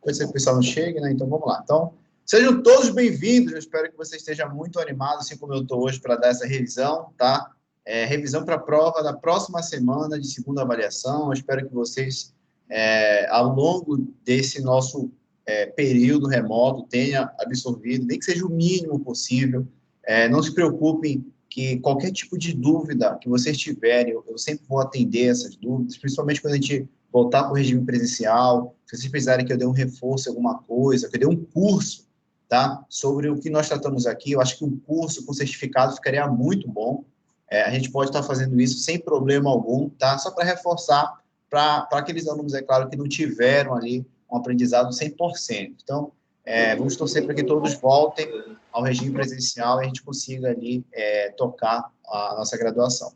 Pode ser que o pessoal não chegue, né? Então, vamos lá. Então, sejam todos bem-vindos. Eu espero que você esteja muito animado, assim como eu estou hoje, para dar essa revisão, tá? Revisão para a prova da próxima semana de segunda avaliação. Eu espero que vocês, ao longo desse nosso período remoto, tenham absorvido, nem que seja o mínimo possível. Não se preocupem que qualquer tipo de dúvida que vocês tiverem, eu sempre vou atender essas dúvidas, principalmente quando a gente voltar para o regime presencial, se vocês precisarem que eu dê um reforço em alguma coisa, que eu dê um curso, tá? Sobre o que nós tratamos aqui, eu acho que um curso com certificado ficaria muito bom. A gente pode estar fazendo isso sem problema algum, tá? Só para reforçar para aqueles alunos, é claro, que não tiveram ali um aprendizado 100%. Então, vamos torcer para que todos voltem ao regime presencial e a gente consiga ali tocar a nossa graduação.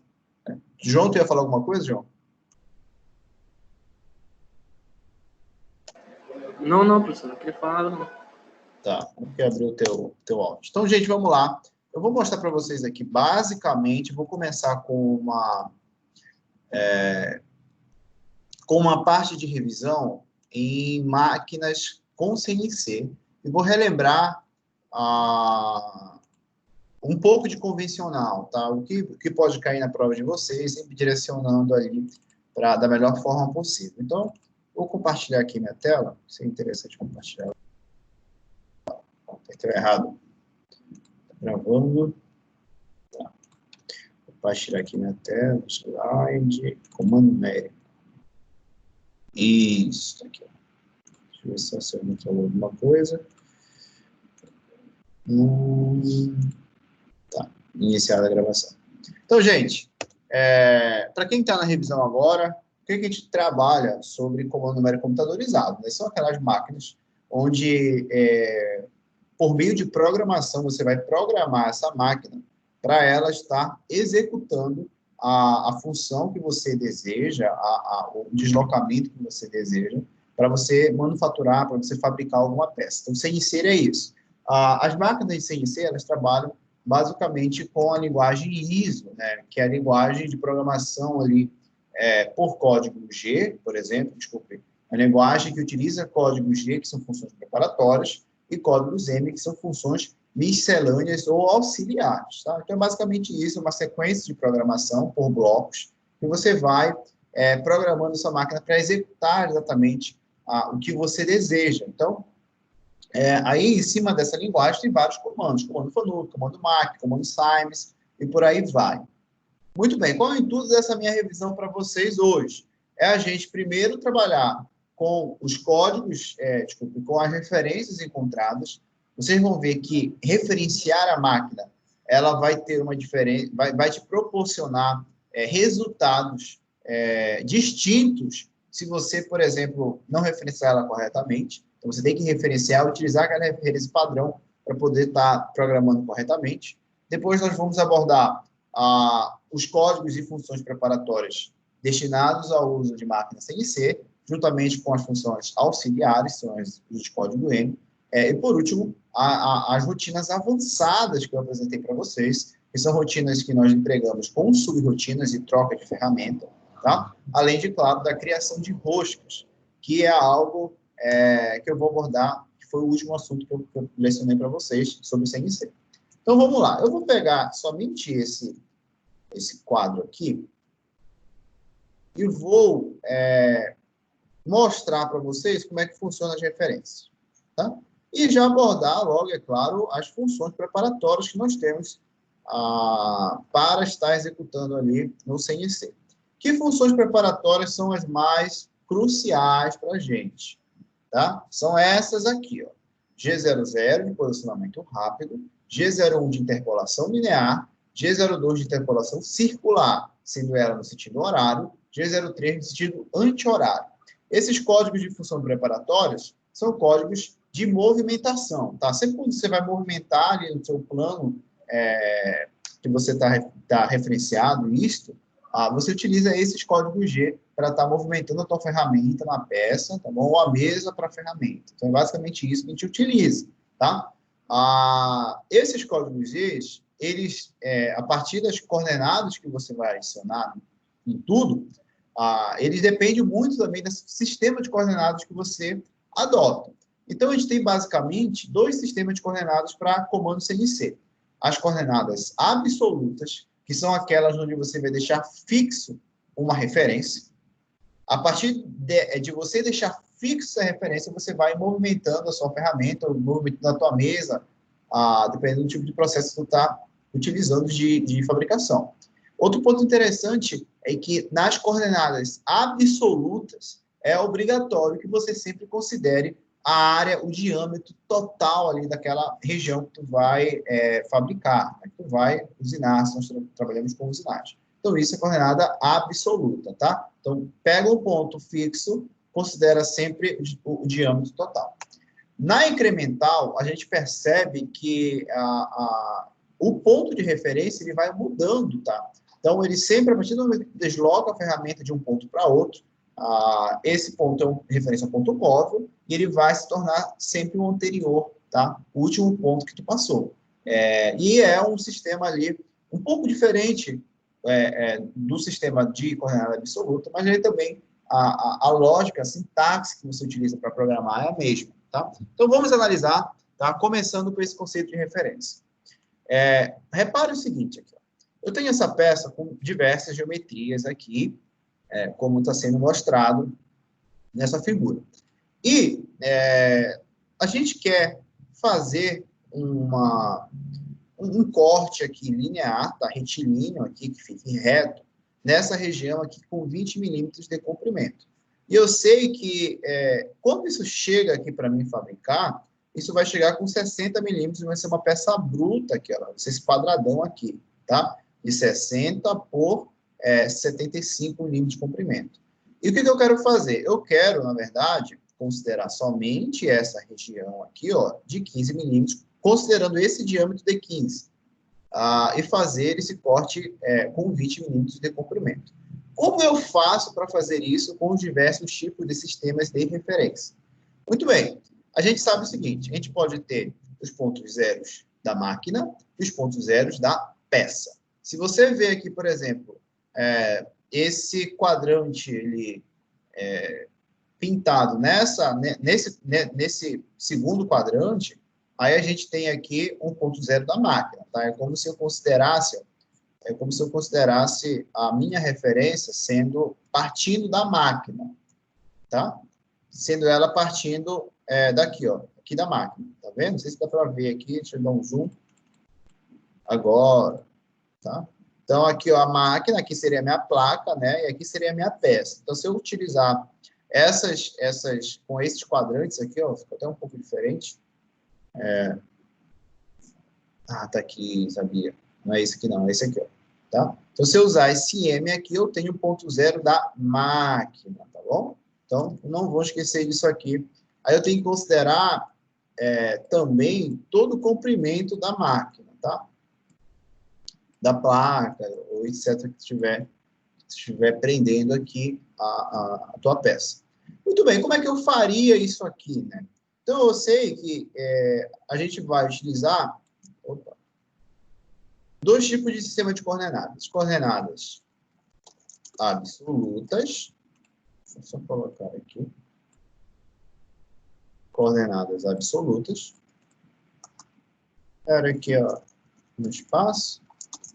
João, tu ia falar alguma coisa, João? Não, professor, não queria falar nada, não. Tá, vou abrir o teu áudio. Então, gente, vamos lá. Eu vou mostrar para vocês aqui, basicamente, vou começar com uma parte de revisão em máquinas com CNC, e vou relembrar um pouco de convencional, tá? O que pode cair na prova de vocês, sempre direcionando ali da melhor forma possível. Então, vou compartilhar aqui minha tela, se é interessante compartilhar. Apertei errado. Tá gravando. Tá. Vou compartilhar aqui minha tela, slide, comando numérico. Isso, tá aqui. Deixa eu ver se eu falou alguma coisa. Tá, iniciada a gravação. Então, gente, para quem está na revisão agora, o que a gente trabalha sobre comando numérico computadorizado? São aquelas máquinas onde, por meio de programação, você vai programar essa máquina para ela estar executando a função que você deseja, o deslocamento que você deseja, para você manufaturar, para você fabricar alguma peça. Então, CNC é isso. As máquinas de CNC, elas trabalham basicamente com a linguagem ISO, né, que é a linguagem de programação ali por código G, por exemplo, a linguagem que utiliza código G, que são funções preparatórias, e códigos M, que são funções miscelâneas ou auxiliares. Tá? Então, é basicamente isso, uma sequência de programação por blocos, que você vai programando sua máquina para executar exatamente o que você deseja. Então, aí, em cima dessa linguagem, tem vários comandos, comando FANUC, comando MAC, comando SIMES, e por aí vai. Muito bem, qual é o intuito dessa minha revisão para vocês hoje? É a gente primeiro trabalhar com os códigos, com as referências encontradas. Vocês vão ver que referenciar a máquina, ela vai ter uma diferença, vai te proporcionar resultados distintos se você, por exemplo, não referenciar ela corretamente. Então, você tem que referenciar, utilizar aquela referência padrão para poder estar programando corretamente. Depois, nós vamos abordar os códigos e funções preparatórias destinados ao uso de máquina CNC, juntamente com as funções auxiliares, são as de código M. E, por último, as rotinas avançadas que eu apresentei para vocês, que são rotinas que nós entregamos com subrrotinas e troca de ferramenta, tá? Além de, claro, da criação de roscas, que é algo que eu vou abordar, que foi o último assunto que eu lecionei para vocês sobre o CNC. Então, vamos lá. Eu vou pegar somente esse quadro aqui e vou mostrar para vocês como é que funciona as referências. Tá? E já abordar logo, é claro, as funções preparatórias que nós temos para estar executando ali no CNC. Que funções preparatórias são as mais cruciais para a gente? Tá? São essas aqui, ó. G00 de posicionamento rápido, G01 de interpolação linear, G02 de interpolação circular, sendo ela no sentido horário, G03 no sentido anti-horário. Esses códigos de função preparatórios são códigos de movimentação, tá? Sempre quando você vai movimentar ali no seu plano que você tá referenciado, você utiliza esses códigos G para estar movimentando a tua ferramenta na peça, tá bom? Ou a mesa para a ferramenta. Então, é basicamente isso que a gente utiliza, tá? Esses códigos G, eles, a partir das coordenadas que você vai adicionar em tudo, eles dependem muito também desse sistema de coordenadas que você adota. Então, a gente tem basicamente dois sistemas de coordenadas para comando CNC. As coordenadas absolutas, que são aquelas onde você vai deixar fixo uma referência. A partir de você deixar fixa a referência, você vai movimentando a sua ferramenta, movimentando a tua mesa, dependendo do tipo de processo que tu está utilizando de fabricação. Outro ponto interessante é que nas coordenadas absolutas, é obrigatório que você sempre considere a área, o diâmetro total ali daquela região que tu vai fabricar, que tu vai usinar, se nós trabalhamos com usinagem. Então, isso é coordenada absoluta, tá? Então, pega um ponto fixo, considera sempre o diâmetro total. Na incremental, a gente percebe que o ponto de referência ele vai mudando, tá? Então, ele sempre, a partir do momento que desloca a ferramenta de um ponto para outro, esse ponto é uma referência a um ponto móvel, e ele vai se tornar sempre o anterior, tá? O último ponto que tu passou. E é um sistema ali um pouco diferente do sistema de coordenada absoluta, mas ele também, a lógica, a sintaxe que você utiliza para programar é a mesma, tá? Então, vamos analisar, tá? Começando por esse conceito de referência. Repare o seguinte aqui, ó. Eu tenho essa peça com diversas geometrias aqui, como está sendo mostrado nessa figura. E a gente quer fazer um corte aqui linear, tá? Retilíneo aqui, que fique reto, nessa região aqui com 20 milímetros de comprimento. E eu sei que quando isso chega aqui para mim fabricar, isso vai chegar com 60 milímetros, vai ser uma peça bruta aqui, ó, vai ser esse quadradão aqui, tá? De 60 por 75 milímetros de comprimento. E o que eu quero fazer? Eu quero, na verdade, considerar somente essa região aqui, ó, de 15 milímetros, considerando esse diâmetro de 15, e fazer esse corte com 20 milímetros de comprimento. Como eu faço para fazer isso com os diversos tipos de sistemas de referência? Muito bem, a gente sabe o seguinte, a gente pode ter os pontos zeros da máquina e os pontos zeros da peça. Se você vê aqui, por exemplo, esse quadrante ele, pintado nesse segundo quadrante, aí a gente tem aqui um ponto zero da máquina, tá? É como se eu considerasse a minha referência partindo da máquina, tá? Sendo ela partindo daqui, ó, aqui da máquina, tá vendo? Não sei se dá para ver aqui, deixa eu dar um zoom. Agora, tá? Então, aqui, ó, a máquina, aqui seria a minha placa, né? E aqui seria a minha peça. Então, se eu utilizar com esses quadrantes aqui, ó, ficou até um pouco diferente. Tá aqui, sabia? Não é esse aqui, não, é esse aqui, ó, tá? Então, se eu usar esse M aqui, eu tenho o ponto zero da máquina, tá bom? Então, não vou esquecer disso aqui. Aí, eu tenho que considerar também todo o comprimento da máquina, tá? Da placa, ou etc., que estiver prendendo aqui a tua peça. Muito bem, como é que eu faria isso aqui, né? Então, eu sei que a gente vai utilizar dois tipos de sistema de coordenadas. Coordenadas absolutas. Deixa eu só colocar aqui. Coordenadas absolutas. Era aqui, ó, no espaço.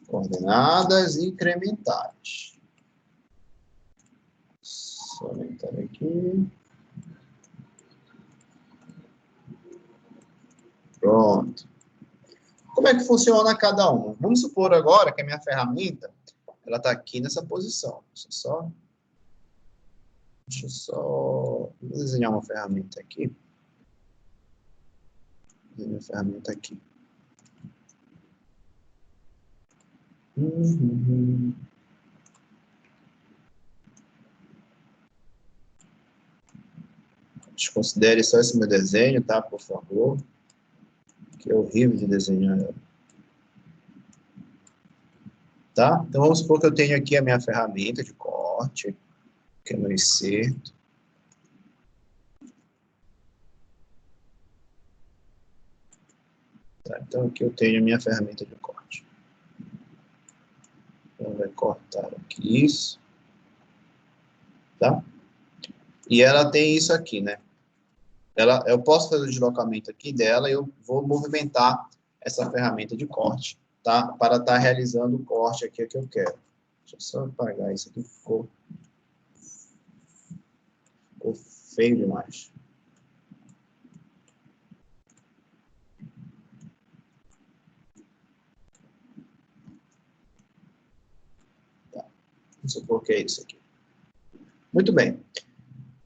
Coordenadas incrementais. Só aumentar aqui. Pronto. Como é que funciona cada uma? Vamos supor agora que a minha ferramenta ela está aqui nessa posição. Deixa eu só vou desenhar uma ferramenta aqui. Desenhar a ferramenta aqui. Desconsidere só esse meu desenho, tá? Por favor. Que é horrível de desenhar. Tá? Então, vamos supor que eu tenho aqui a minha ferramenta de corte, que é meu inserto. Tá? Então, aqui eu tenho a minha ferramenta de corte. Então, vai cortar aqui isso. Tá? E ela tem isso aqui, né? eu posso fazer o deslocamento aqui dela e eu vou movimentar essa ferramenta de corte, tá? Para estar realizando o corte aqui que eu quero. Deixa eu só apagar isso aqui, ficou feio demais. Tá. Vamos supor que é isso aqui. Muito bem.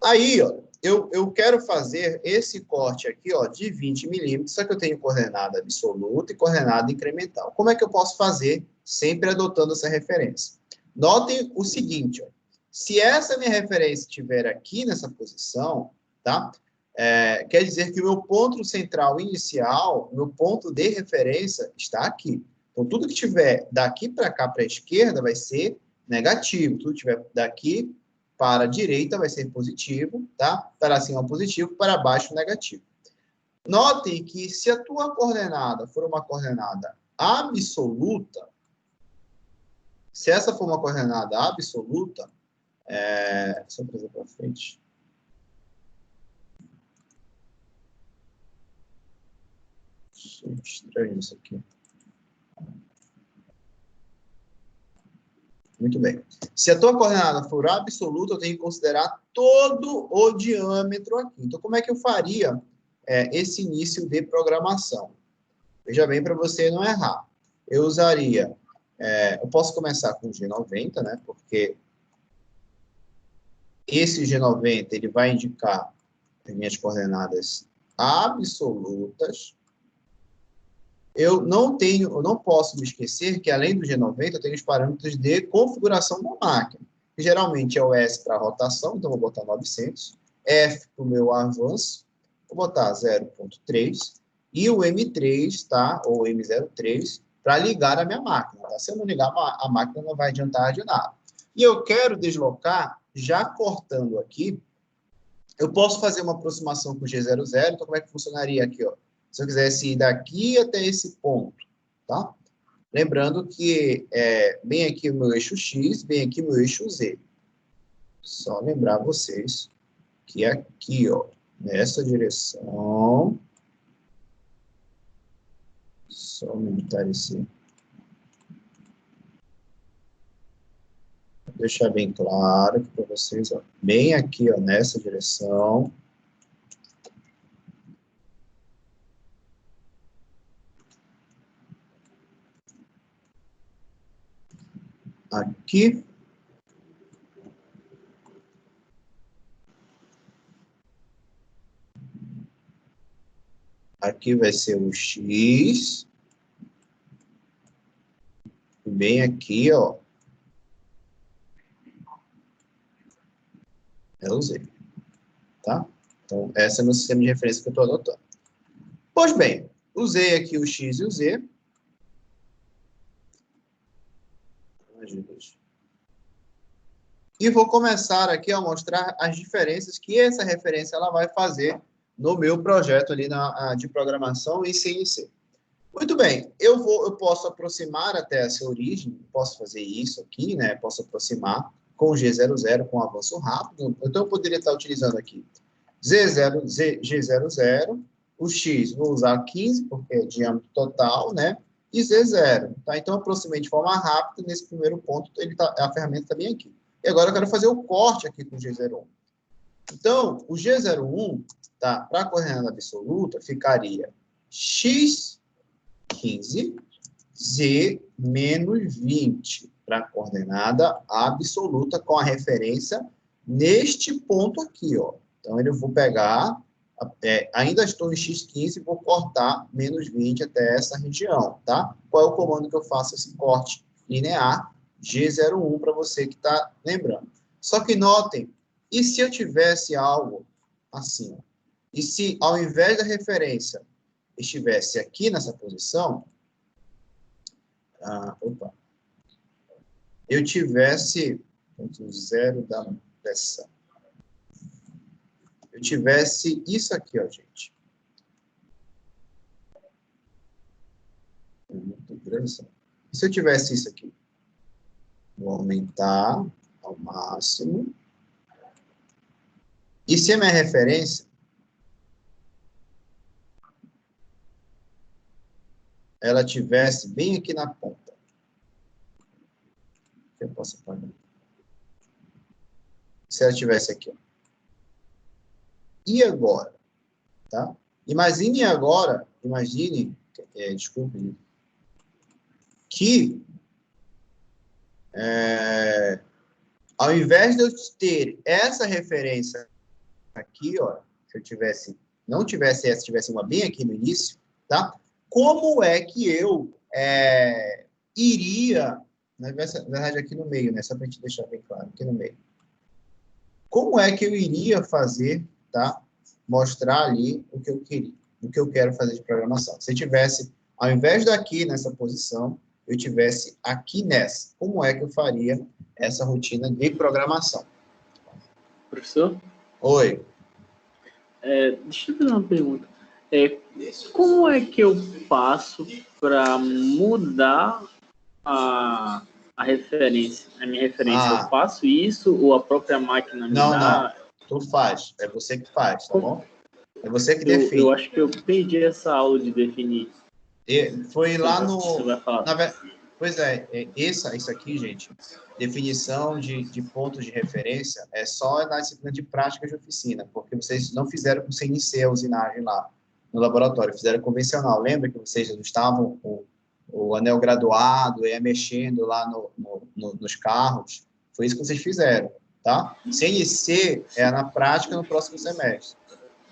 Aí, ó, eu quero fazer esse corte aqui, ó, de 20 milímetros, só que eu tenho coordenada absoluta e coordenada incremental. Como é que eu posso fazer sempre adotando essa referência? Notem o seguinte, ó, se essa minha referência estiver aqui nessa posição, tá? Quer dizer que o meu ponto central inicial, o meu ponto de referência está aqui. Então, tudo que tiver daqui para cá, para a esquerda, vai ser negativo. Tudo que tiver daqui para a direita vai ser positivo, tá? Para cima positivo, para baixo negativo. Notem que se a tua coordenada for uma coordenada absoluta, se essa for uma coordenada absoluta, deixa eu trazer para frente. Estranho isso aqui. Muito bem. Se a tua coordenada for absoluta, eu tenho que considerar todo o diâmetro aqui. Então, como é que eu faria esse início de programação? Veja bem, para você não errar. Eu usaria... eu posso começar com G90, né? Porque esse G90 ele vai indicar as minhas coordenadas absolutas. Eu não posso me esquecer que, além do G90, eu tenho os parâmetros de configuração da máquina. Que geralmente é o S para rotação, então vou botar 900. F para o meu avanço, vou botar 0.3. E o M3, tá? Ou M03, para ligar a minha máquina. Tá? Se eu não ligar, a máquina não vai adiantar de nada. E eu quero deslocar, já cortando aqui, eu posso fazer uma aproximação com o G00, então como é que funcionaria aqui, ó? Se eu quisesse ir daqui até esse ponto, tá? Lembrando que bem aqui o meu eixo X, bem aqui o meu eixo Z. Só lembrar vocês que aqui, ó, nessa direção, só aumentar esse... Vou deixar bem claro aqui para vocês, ó, bem aqui, ó, nessa direção. Aqui. Aqui vai ser o X. Bem aqui, ó, é o Z. Tá? Então, esse é o meu sistema de referência que eu estou adotando. Pois bem, usei aqui o X e o Z. E vou começar aqui a mostrar as diferenças que essa referência ela vai fazer no meu projeto ali de programação em CNC. Muito bem, eu posso aproximar até essa origem, posso fazer isso aqui, né? Posso aproximar com o G00 com avanço rápido. Então, eu poderia estar utilizando aqui G00, o X vou usar 15, porque é diâmetro total, né? E Z0, tá? Então, eu aproximei de forma rápida, nesse primeiro ponto, a ferramenta está bem aqui. E agora eu quero fazer o corte aqui com o G01. Então, o G01, tá? Para a coordenada absoluta, ficaria X 15, Z menos 20, para a coordenada absoluta, com a referência neste ponto aqui, ó. Então, eu vou pegar, ainda estou em X15, vou cortar menos 20 até essa região, tá? Qual é o comando que eu faço esse corte linear? G01, para você que está lembrando. Só que notem, e se eu tivesse algo assim? E se, ao invés da referência, estivesse aqui nessa posição, eu tivesse, zero dessa, eu tivesse isso aqui, ó, gente. Muito grande. E se eu tivesse isso aqui? Vou aumentar ao máximo. E se a minha referência ela tivesse bem aqui na ponta. Eu posso apagar. Se ela tivesse aqui, ó. E agora? Tá? Imagine agora, desculpe, que ao invés de eu ter essa referência aqui, ó, se eu não tivesse essa, tivesse uma bem aqui no início, tá? Como é que eu iria, na verdade aqui no meio, né? Só para a gente deixar bem claro, aqui no meio. Como é que eu iria fazer, tá? Mostrar ali o que eu queria, o que eu quero fazer de programação. Se eu tivesse, ao invés daqui nessa posição, eu tivesse aqui nessa. Como é que eu faria essa rotina de programação? Professor? Oi. Deixa eu fazer uma pergunta. Como é que eu faço para mudar a referência, a minha referência? Eu faço isso ou a própria máquina me dá? Não. Tu faz. É você que faz, tá bom? É você que define. Eu acho que eu perdi essa aula de definir. Foi lá no... Você vai falar. Pois isso aqui, gente, definição de pontos de referência é só na disciplina de prática de oficina, porque vocês não fizeram com CNC a usinagem lá no laboratório, fizeram convencional. Lembra que vocês estavam com o anel graduado, ia mexendo lá nos carros? Foi isso que vocês fizeram, tá? CNC é na prática no próximo semestre.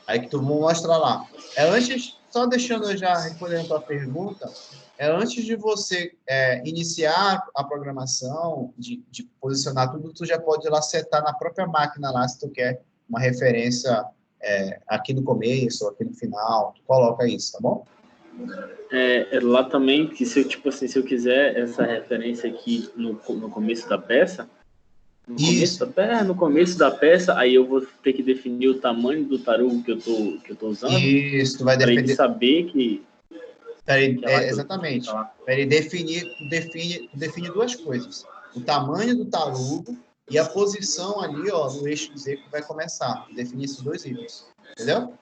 Aí que tu mostra lá. Só deixando eu já respondendo a tua pergunta, antes de você iniciar a programação, de posicionar tudo, tu já pode ir lá setar na própria máquina lá, se tu quer uma referência aqui no começo ou aqui no final, tu coloca isso, tá bom? Lá também, que se eu quiser essa referência aqui no começo da peça, no começo da peça, aí eu vou ter que definir o tamanho do tarugo que eu tô usando. Isso, tu vai para ele saber que exatamente. Para ele define duas coisas. O tamanho do tarugo e a posição ali, ó, no eixo Z que vai começar. Definir esses dois itens. Entendeu?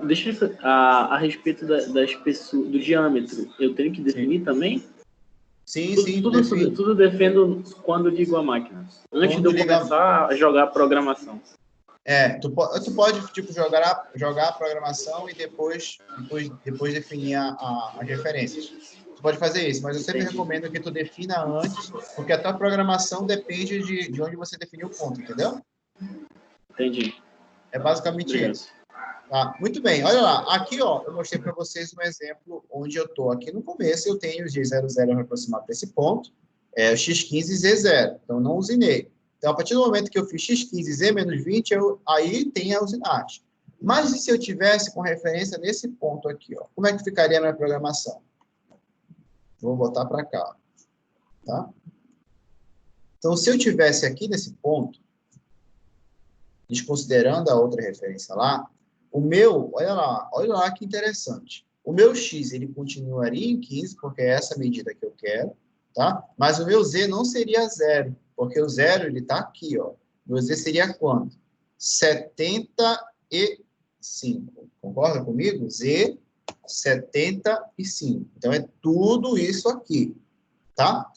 Deixa eu a respeito da espessura, do diâmetro, eu tenho que definir também? Sim, tudo defendo quando ligo a máquina. Antes de eu começar a jogar a programação. Tu pode tipo, jogar a programação e depois definir as referências. Tu pode fazer isso, mas eu sempre recomendo que tu defina antes, porque a tua programação depende de onde você definiu o ponto, entendeu? Entendi. É basicamente isso. Tá? Muito bem, olha lá. Aqui, ó, eu mostrei para vocês um exemplo onde eu estou aqui no começo, eu tenho o G00 vai aproximar para esse ponto, o X15 e Z0, então não usinei. Então, a partir do momento que eu fiz X15 e Z menos 20, aí tem a usinagem. Mas e se eu tivesse com referência nesse ponto aqui, ó? Como é que ficaria a minha programação? Vou botar para cá. Tá? Então, se eu tivesse aqui nesse ponto, desconsiderando a outra referência lá, o meu, olha lá que interessante. O meu X, ele continuaria em 15, porque é essa medida que eu quero, tá? Mas o meu Z não seria 0, porque o 0, ele está aqui, ó. O meu Z seria quanto? 75. Concorda comigo? Z, 75. Então, é tudo isso aqui, tá?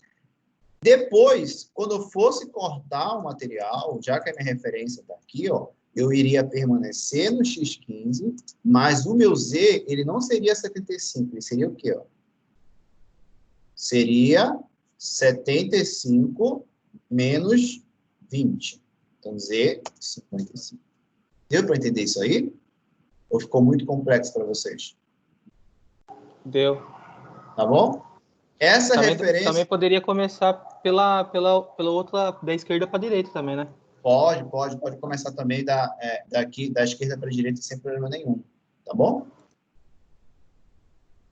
Depois, quando eu fosse cortar o material, já que a minha referência está aqui, ó, eu iria permanecer no X15, mas o meu Z, ele não seria 75, ele seria o quê? Ó? Seria 75 menos 20. Então, Z, 55. Deu para entender isso aí? Ou ficou muito complexo para vocês? Deu. Tá bom? Essa referência... Também poderia começar pela outra, da esquerda para a direita também, né? Pode começar também da esquerda para a direita sem problema nenhum, tá bom?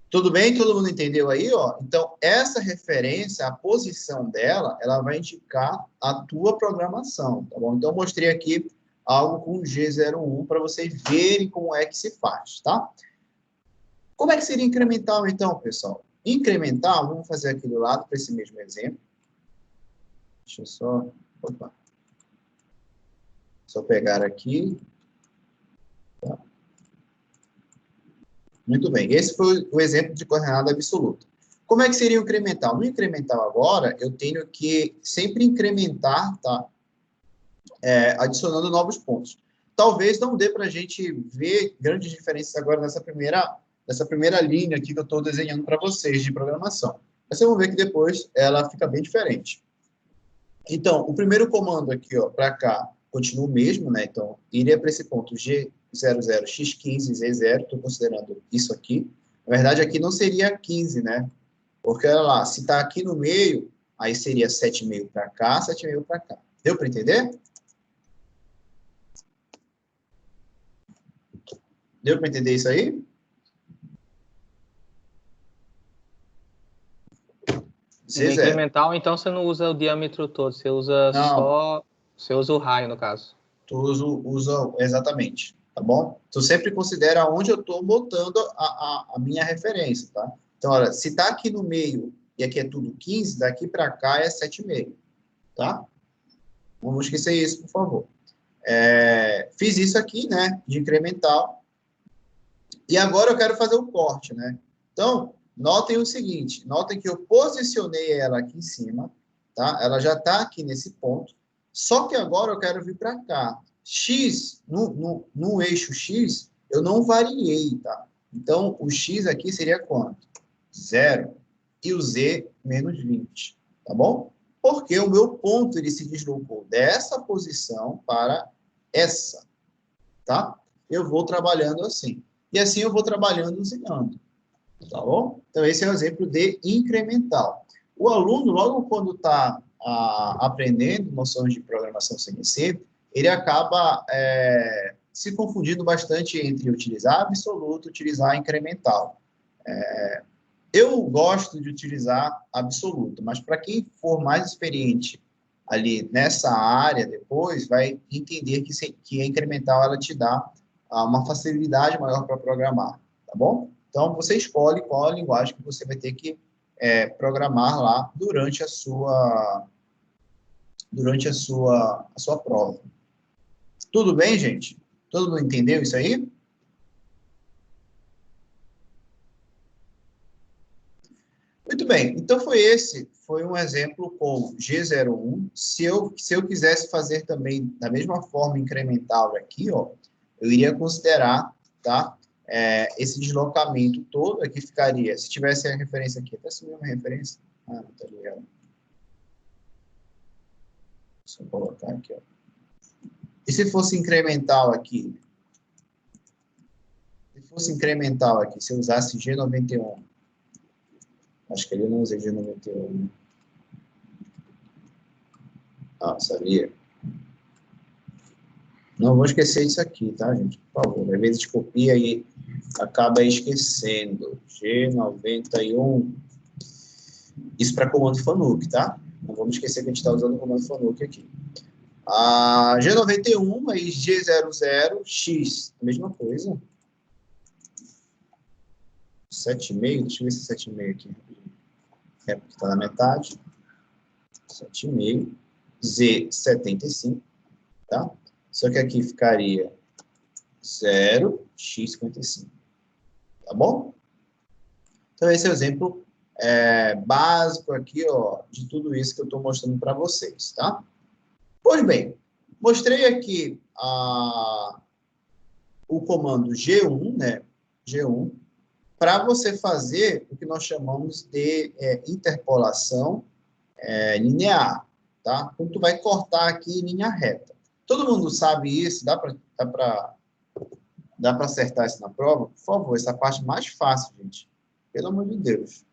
Tudo bem? Todo mundo entendeu aí, ó? Então, essa referência, a posição dela, ela vai indicar a tua programação, tá bom? Então, eu mostrei aqui algo com G01 para vocês verem como é que se faz, tá? Como é que seria incremental, então, pessoal? Incremental, vamos fazer aqui do lado para esse mesmo exemplo. Deixa eu só... Opa. Só pegar aqui. Tá. Muito bem. Esse foi o exemplo de coordenada absoluta. Como é que seria o incremental? No incremental agora, eu tenho que sempre incrementar, tá? Adicionando novos pontos. Talvez não dê para a gente ver grandes diferenças agora nessa primeira linha aqui que eu estou desenhando para vocês de programação. Mas vocês vão ver que depois ela fica bem diferente. Então, o primeiro comando aqui, ó, para cá, continua o mesmo, né? Então, iria para esse ponto G00x15Z0, estou considerando isso aqui. Na verdade, aqui não seria 15, né? Porque, olha lá, se está aqui no meio, aí seria 7,5 para cá, 7,5 para cá. Deu para entender? Deu para entender isso aí? No incremental, então, você não usa o diâmetro todo, você usa você usa o raio, no caso. Tu usa exatamente, tá bom? Tu sempre considera onde eu estou botando a minha referência, tá? Então, olha, se está aqui no meio e aqui é tudo 15, daqui para cá é 7,5, tá? Não esquecer isso, por favor. Fiz isso aqui, né, de incremental. E agora eu quero fazer o corte, né? Então, notem o seguinte, notem que eu posicionei ela aqui em cima, tá? Ela já está aqui nesse ponto, só que agora eu quero vir para cá. X, no eixo X, eu não variei, tá? Então, o X aqui seria quanto? 0. E o Z, menos 20, tá bom? Porque o meu ponto, ele se deslocou dessa posição para essa, tá? Eu vou trabalhando assim. E assim eu vou trabalhando usinando, tá bom? Então, esse é o exemplo de incremental. O aluno, logo quando está aprendendo noções de programação CNC, ele acaba se confundindo bastante entre utilizar absoluto e utilizar incremental. Eu gosto de utilizar absoluto, mas para quem for mais experiente ali nessa área depois, vai entender que a incremental ela te dá uma facilidade maior para programar, tá bom? Então, você escolhe qual a linguagem que você vai ter que programar lá durante a sua prova. Tudo bem, gente? Todo mundo entendeu isso aí? Muito bem, então foi um exemplo com G01. Se eu quisesse fazer também da mesma forma incremental aqui, ó, eu iria considerar, tá, esse deslocamento todo aqui ficaria, se tivesse a referência aqui, até subiu uma referência, não tá ligado. Deixa eu colocar aqui, ó. E se fosse incremental aqui? Se fosse incremental aqui, se eu usasse G91, acho que ele não usa G91. Ah, sabia? Não vou esquecer isso aqui, tá, gente? Por favor. Às vezes copia e acaba esquecendo. G91. Isso para comando FANUC, tá? Não vamos esquecer que a gente está usando o comando FANUC aqui. G91 mais G00X. A mesma coisa. 7,5. Deixa eu ver se é 7,5 aqui. Porque está na metade. 7,5. Z75. Tá? Só que aqui ficaria 0x55. Tá bom? Então, esse é o exemplo básico aqui, ó, de tudo isso que eu estou mostrando para vocês, tá? Pois bem, mostrei aqui o comando G1, né? G1, para você fazer o que nós chamamos de interpolação linear, tá? Então, tu vai cortar aqui em linha reta. Todo mundo sabe isso? Dá para acertar isso na prova? Por favor, essa parte mais fácil, gente. Pelo amor de Deus.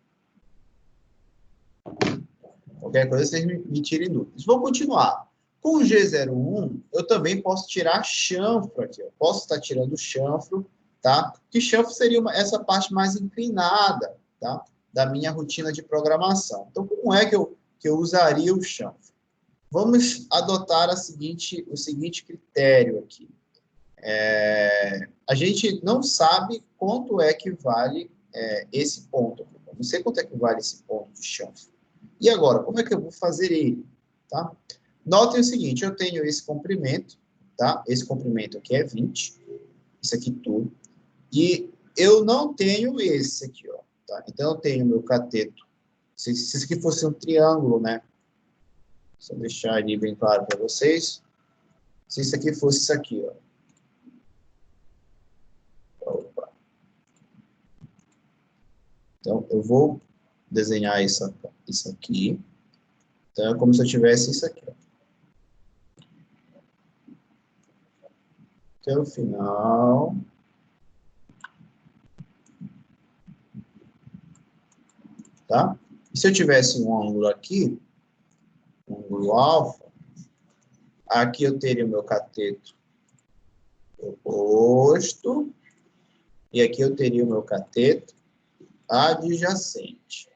Qualquer coisa, vocês me tirem dúvidas. Vou continuar. Com o G01, eu também posso tirar chanfro aqui. Eu posso estar tirando chanfro, tá? Que chanfro seria essa parte mais inclinada, tá? Da minha rotina de programação. Então, como é que eu usaria o chanfro? Vamos adotar o seguinte critério aqui. A gente não sabe quanto é que vale esse ponto. Eu não sei quanto é que vale esse ponto de chanfro. E agora, como é que eu vou fazer ele? Tá? Notem o seguinte, eu tenho esse comprimento, tá? Esse comprimento aqui é 20, isso aqui tudo. E eu não tenho esse aqui, ó. Tá? Então, eu tenho meu cateto. Se isso aqui fosse um triângulo, né? Só deixar ali bem claro para vocês. Se isso aqui fosse isso aqui, ó. Opa. Então, eu vou desenhar isso aqui. Então, é como se eu tivesse isso aqui, ó. Até o final. Tá? E se eu tivesse um ângulo aqui, um ângulo alfa, aqui eu teria o meu cateto oposto, e aqui eu teria o meu cateto adjacente.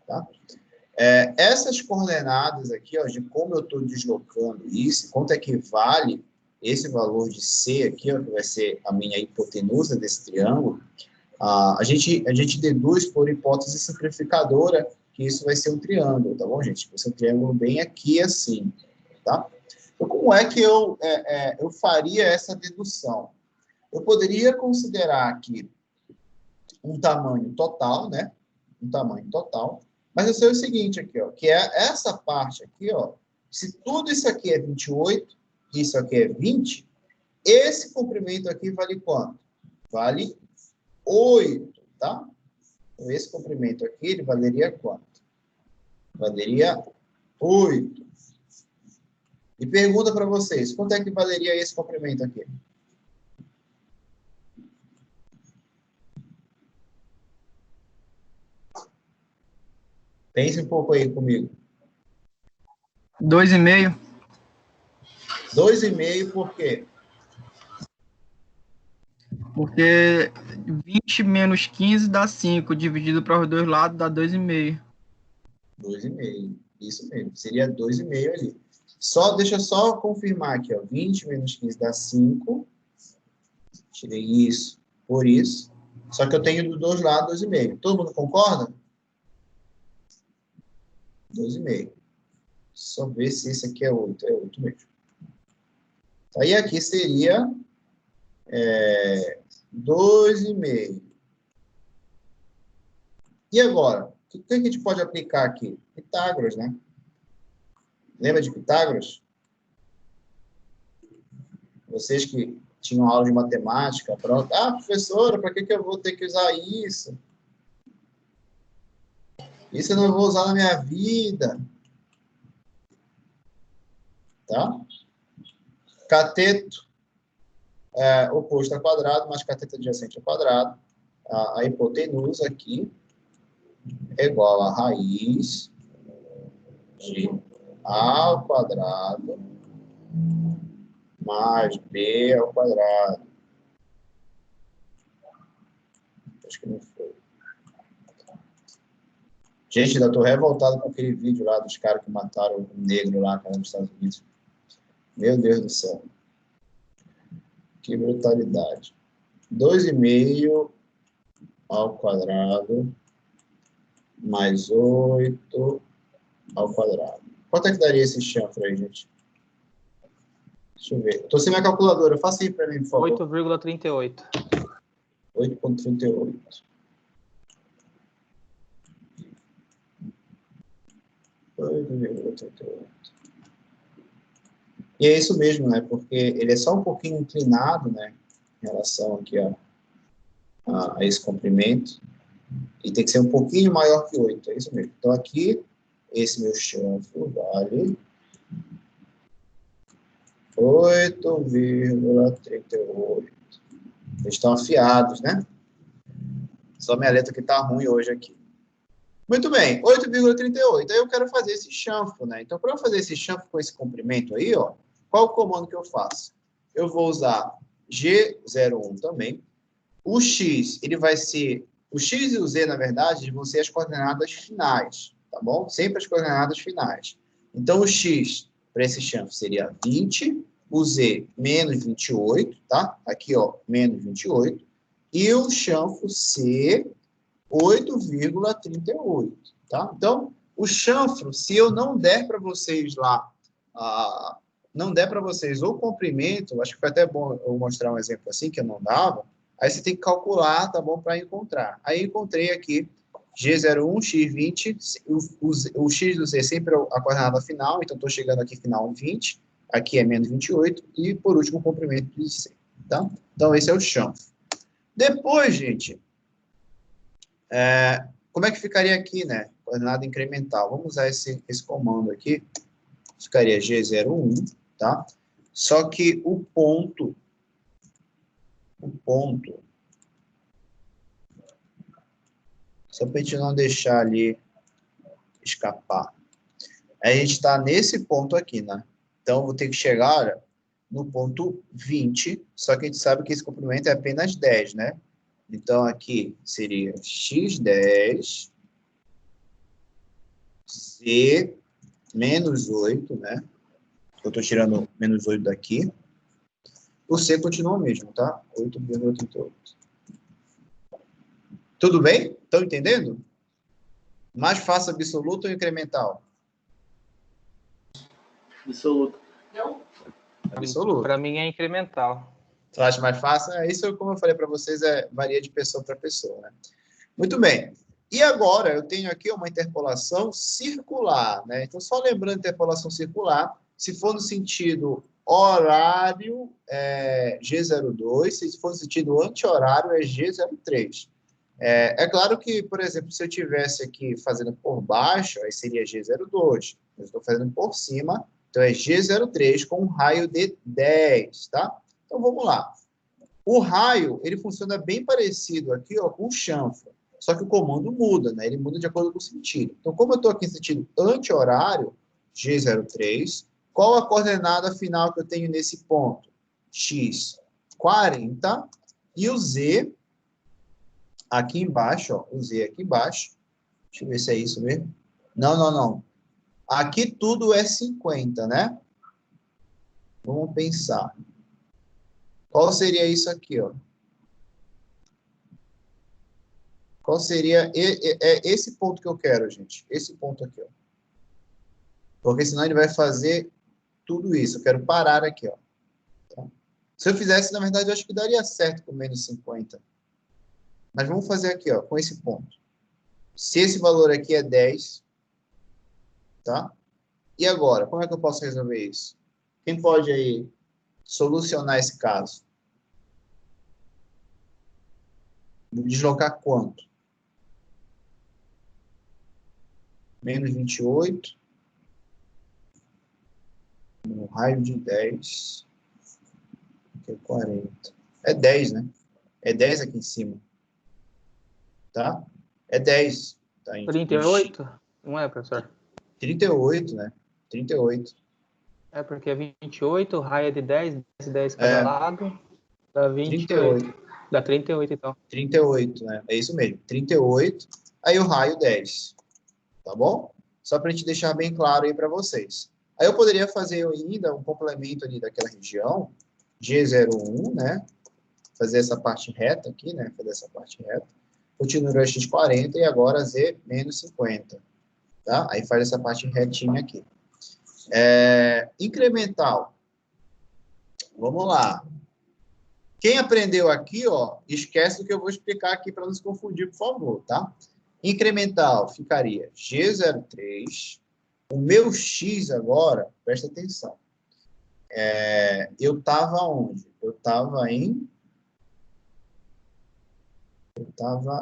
Tá? Essas coordenadas aqui, ó, de como eu estou deslocando isso, quanto é que vale esse valor de C aqui, ó, que vai ser a minha hipotenusa desse triângulo, a gente deduz por hipótese simplificadora que isso vai ser um triângulo, tá bom, gente? Vai ser um triângulo bem aqui assim, tá? Então, como é que eu faria essa dedução? Eu poderia considerar aqui um tamanho total, né? Um tamanho total. Mas eu sei o seguinte aqui, ó, que é essa parte aqui, ó, se tudo isso aqui é 28, isso aqui é 20, esse comprimento aqui vale quanto? Vale 8, tá? Então, esse comprimento aqui, ele valeria quanto? Valeria 8. E pergunta para vocês, quanto é que valeria esse comprimento aqui? Pense um pouco aí comigo. 2,5. 2,5 por quê? Porque 20 menos 15 dá 5. Dividido para os dois lados dá 2,5. 2,5. Isso mesmo. Seria 2,5 ali. Deixa eu só confirmar aqui, ó. 20 menos 15 dá 5. Tirei isso por isso. Só que eu tenho dos dois lados 2,5. Todo mundo concorda? 2,5. Só ver se esse aqui é 8. É 8 mesmo. Aí aqui seria 2,5. E agora? O que a gente pode aplicar aqui? Pitágoras, né? Lembra de Pitágoras? Vocês que tinham aula de matemática, pronto. Ah, professora, para que eu vou ter que usar isso? Isso eu não vou usar na minha vida. Tá? Cateto oposto a quadrado, mais cateto adjacente a quadrado. A hipotenusa aqui é igual a raiz de A ao quadrado mais B ao quadrado. Acho que não foi. Gente, ainda estou revoltado com aquele vídeo lá dos caras que mataram o negro lá nos Estados Unidos. Meu Deus do céu. Que brutalidade. 2,5 ao quadrado mais 8 ao quadrado. Quanto é que daria esse chanfre aí, gente? Deixa eu ver. Estou sem minha calculadora. Faça aí para mim, por favor. 8,38. 8,38. E é isso mesmo, né? Porque ele é só um pouquinho inclinado, né? Em relação aqui a esse comprimento. E tem que ser um pouquinho maior que 8, é isso mesmo. Então, aqui, esse meu chanfre vale 8,38. Eles estão afiados, né? Só minha letra que está ruim hoje aqui. Muito bem, 8,38. Aí eu quero fazer esse chanfre, né? Então, para eu fazer esse chanfre com esse comprimento aí, ó, qual o comando que eu faço? Eu vou usar G01 também. O X, ele vai ser... O X e o Z, na verdade, vão ser as coordenadas finais, tá bom? Sempre as coordenadas finais. Então, o X, para esse chanfre, seria 20. O Z, menos 28, tá? Aqui, ó, menos 28. E o chanfre C, 8,38, tá? Então, o chanfre, se eu não der para vocês lá, não der para vocês o comprimento, acho que foi até bom eu mostrar um exemplo assim, que eu não dava, Aí você tem que calcular, tá bom, para encontrar. Aí encontrei aqui G01, X20, o X do Z sempre é a coordenada final, então estou chegando aqui final 20, aqui é menos 28, e por último o comprimento de C, tá? Então esse é o chanfro. Depois, gente, como é que ficaria aqui, né? Coordenada incremental. Vamos usar esse comando aqui. Ficaria G01, tá? Só que o ponto, só para a gente não deixar ali escapar. A gente está nesse ponto aqui, né? Então, vou ter que chegar, olha, no ponto 20, só que a gente sabe que esse comprimento é apenas 10, né? Então, aqui seria x10, z menos 8, né? Eu estou tirando menos 8 daqui. O c continua o mesmo, tá? 8,88. Tudo bem? Estão entendendo? Mais fácil absoluto ou incremental? Absoluto. Absoluto. Para mim é incremental. Você acha mais fácil? Isso, como eu falei para vocês, varia de pessoa para pessoa, né? Muito bem. E agora, eu tenho aqui uma interpolação circular, né? Então, só lembrando, interpolação circular, se for no sentido horário, é G02, se for no sentido anti-horário, é G03. É claro que, por exemplo, se eu estivesse aqui fazendo por baixo, aí seria G02. Eu estou fazendo por cima, então é G03 com um raio de 10, tá? Então, vamos lá. O raio, ele funciona bem parecido aqui, ó, com o chanfro. Só que o comando muda, né? Ele muda de acordo com o sentido. Então, como eu estou aqui em sentido anti-horário, G03, qual a coordenada final que eu tenho nesse ponto? X, 40, e o Z, aqui embaixo, ó, o Z aqui embaixo. Deixa eu ver se é isso mesmo. Não. Aqui tudo é 50, né? Vamos pensar. Qual seria isso aqui, ó? Qual seria esse ponto que eu quero, gente? Esse ponto aqui, ó. Porque senão ele vai fazer tudo isso. Eu quero parar aqui, ó. Tá? Se eu fizesse, na verdade, eu acho que daria certo com menos 50. Mas vamos fazer aqui, ó, com esse ponto. Se esse valor aqui é 10, tá? E agora, como é que eu posso resolver isso? Quem pode aí solucionar esse caso? Vou deslocar quanto? Menos 28. No raio de 10. Aqui é 40. É 10, né? É 10 aqui em cima. Tá? É 10. Tá? 38? Não é, professor? 38, né? 38. É porque é 28, o raio é de 10, 10 cada lado, dá 28. 38. Dá 38, então. 38, né? É isso mesmo. 38. Aí o raio 10. Tá bom? Só para a gente deixar bem claro aí para vocês. Aí eu poderia fazer ainda um complemento ali daquela região, G01, né? Fazer essa parte reta aqui, né? Fazer essa parte reta. Continua X40 e agora Z menos 50. Tá? Aí faz essa parte retinha aqui. Incremental. Vamos lá. Quem aprendeu aqui, ó, esquece do que eu vou explicar aqui para não se confundir, por favor, tá? Incremental ficaria G03. O meu X agora, presta atenção. Eu estava onde? Eu estava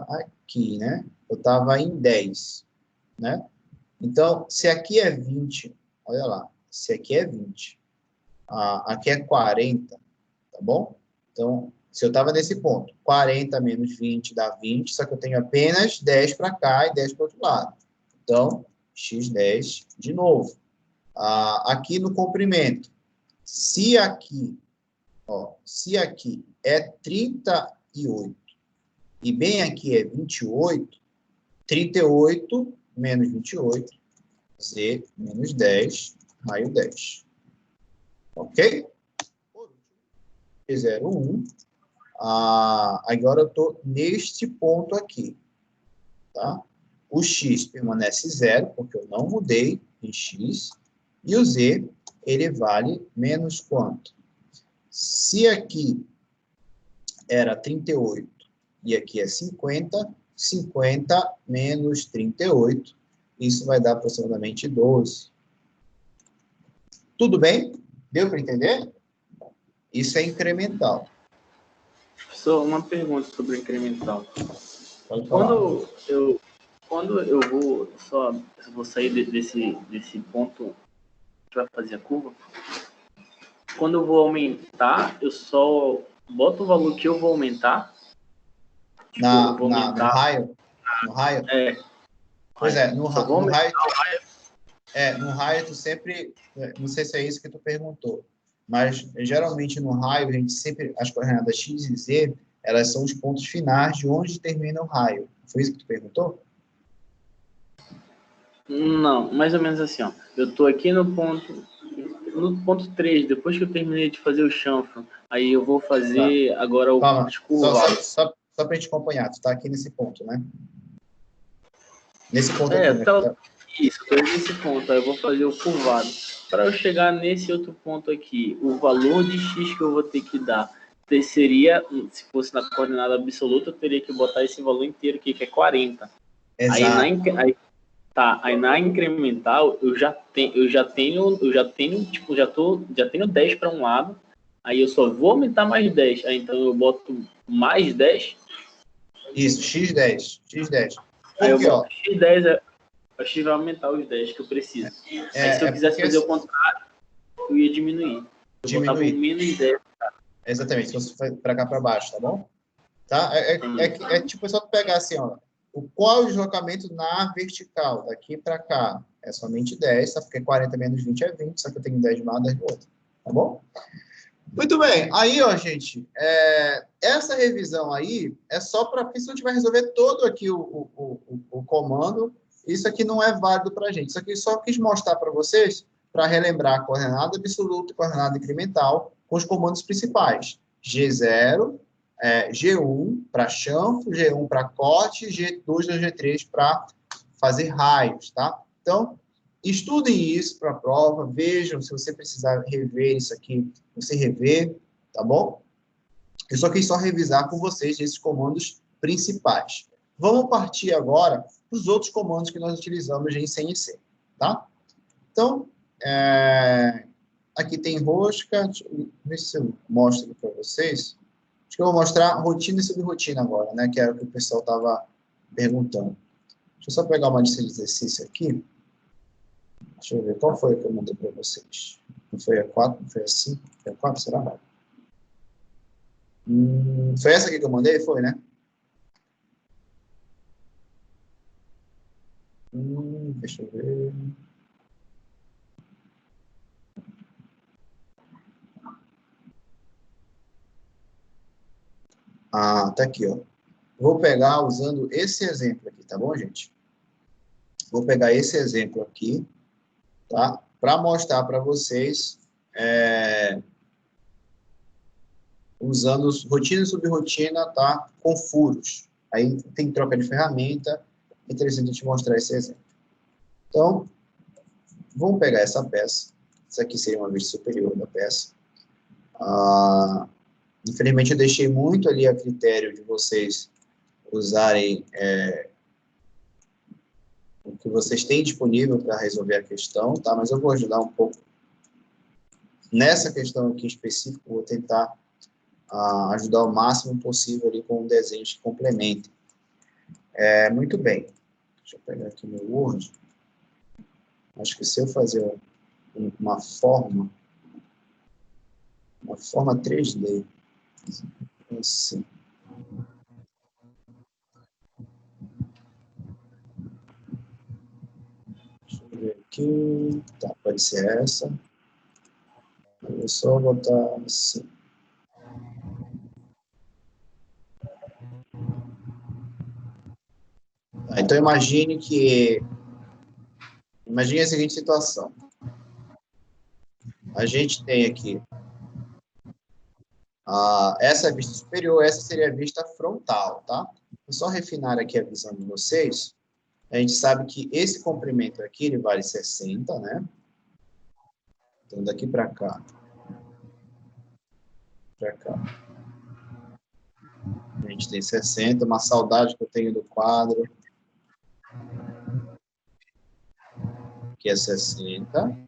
aqui, né? Eu estava em 10, né? Então, se aqui é 20, olha lá, se aqui é 20, aqui é 40, tá bom? Então, se eu estava nesse ponto, 40 menos 20 dá 20, só que eu tenho apenas 10 para cá e 10 para o outro lado. Então, x10 de novo. Aqui no comprimento, se aqui é 38 e bem aqui é 28, 38 menos 28, Z menos 10, raio 10. Ok? G01. Agora eu estou neste ponto aqui. Tá? O X permanece 0, porque eu não mudei em X. E o Z, ele vale menos quanto? Se aqui era 38 e aqui é 50, 50 menos 38, isso vai dar aproximadamente 12. Tudo bem? Deu para entender? Isso é incremental. Só uma pergunta sobre o incremental. Pode falar. Quando eu vou sair desse ponto que vai fazer a curva, quando eu vou aumentar, eu só boto o valor que eu vou aumentar. Tipo, eu vou aumentar... No raio? No raio? É. Pois é, no raio... no raio tu sempre... Não sei se é isso que tu perguntou, mas geralmente no raio, a gente sempre... As coordenadas X e Z, elas são os pontos finais de onde termina o raio. Foi isso que tu perguntou? Não, mais ou menos assim, ó. Eu tô aqui no ponto 3, depois que eu terminei de fazer o chanfro, aí eu vou fazer agora o curvado. Só para a gente acompanhar, tu tá aqui nesse ponto, né? Nesse ponto aqui, né? Isso, eu tô nesse ponto, aí eu vou fazer o curvado. Para eu chegar nesse outro ponto aqui, o valor de X que eu vou ter que dar seria, se fosse na coordenada absoluta, eu teria que botar esse valor inteiro aqui, que é 40. Exato. Aí na incremental eu já tenho 10 para um lado, aí eu só vou aumentar mais 10, aí então eu boto mais 10. Isso, X10. Aí eu boto X10, X vai aumentar os 10 que eu preciso. Aí se eu quisesse fazer o contrário, eu ia diminuir. Eu botava um menos 10. Exatamente, se fosse para cá para baixo, tá bom? Tá? É tipo só tu pegar assim, ó. Qual o deslocamento na vertical? Daqui para cá é somente 10, tá? Porque 40 menos 20 é 20, só que eu tenho 10 de um lado e 10 do outro. Tá bom? Muito bem. Aí, ó, gente, essa revisão aí é só para se a gente vai resolver todo aqui o comando. Isso aqui não é válido para a gente. Isso aqui só quis mostrar para vocês, para relembrar a coordenada absoluta e coordenada incremental com os comandos principais. G0, G1 para chanfro, G1 para corte, G2 e G3 para fazer raios, tá? Então, estudem isso para a prova, vejam, se você precisar rever isso aqui, você rever, tá bom? Eu só quis revisar com vocês esses comandos principais. Vamos partir agora para os outros comandos que nós utilizamos em CNC, tá? Então, aqui tem rosca, deixa eu ver se eu mostro para vocês. Acho que eu vou mostrar rotina e subrotina agora, né? Que era o que o pessoal estava perguntando. Deixa eu só pegar uma lista de exercício aqui. Deixa eu ver, qual foi que eu mandei para vocês? Não foi a 4, não foi a 5? Foi a 4, será? Foi essa aqui que eu mandei? Foi, né? Deixa eu ver. Tá aqui, ó. Vou pegar usando esse exemplo aqui, tá bom, gente? Vou pegar esse exemplo aqui, tá? Para mostrar para vocês, usando rotina e subrotina, tá? Com furos. Aí tem troca de ferramenta, é interessante a gente mostrar esse exemplo. Então, vamos pegar essa peça. Isso aqui seria uma vista superior da peça. Infelizmente, eu deixei muito ali a critério de vocês usarem o que vocês têm disponível para resolver a questão, tá? Mas eu vou ajudar um pouco nessa questão aqui específica, vou tentar ajudar o máximo possível ali com desenhos que complementem. Muito bem. Deixa eu pegar aqui meu Word. Acho que se eu fazer uma forma 3D, assim. Deixa eu ver aqui. Tá, pode ser essa. Eu vou só botar assim. Então, imagine a seguinte situação. A gente tem aqui essa é a vista superior, essa seria a vista frontal, tá? Vou só refinar aqui a visão de vocês. A gente sabe que esse comprimento aqui, ele vale 60, né? Então, daqui para cá. gente tem 60, uma saudade que eu tenho do quadro. Aqui é 60.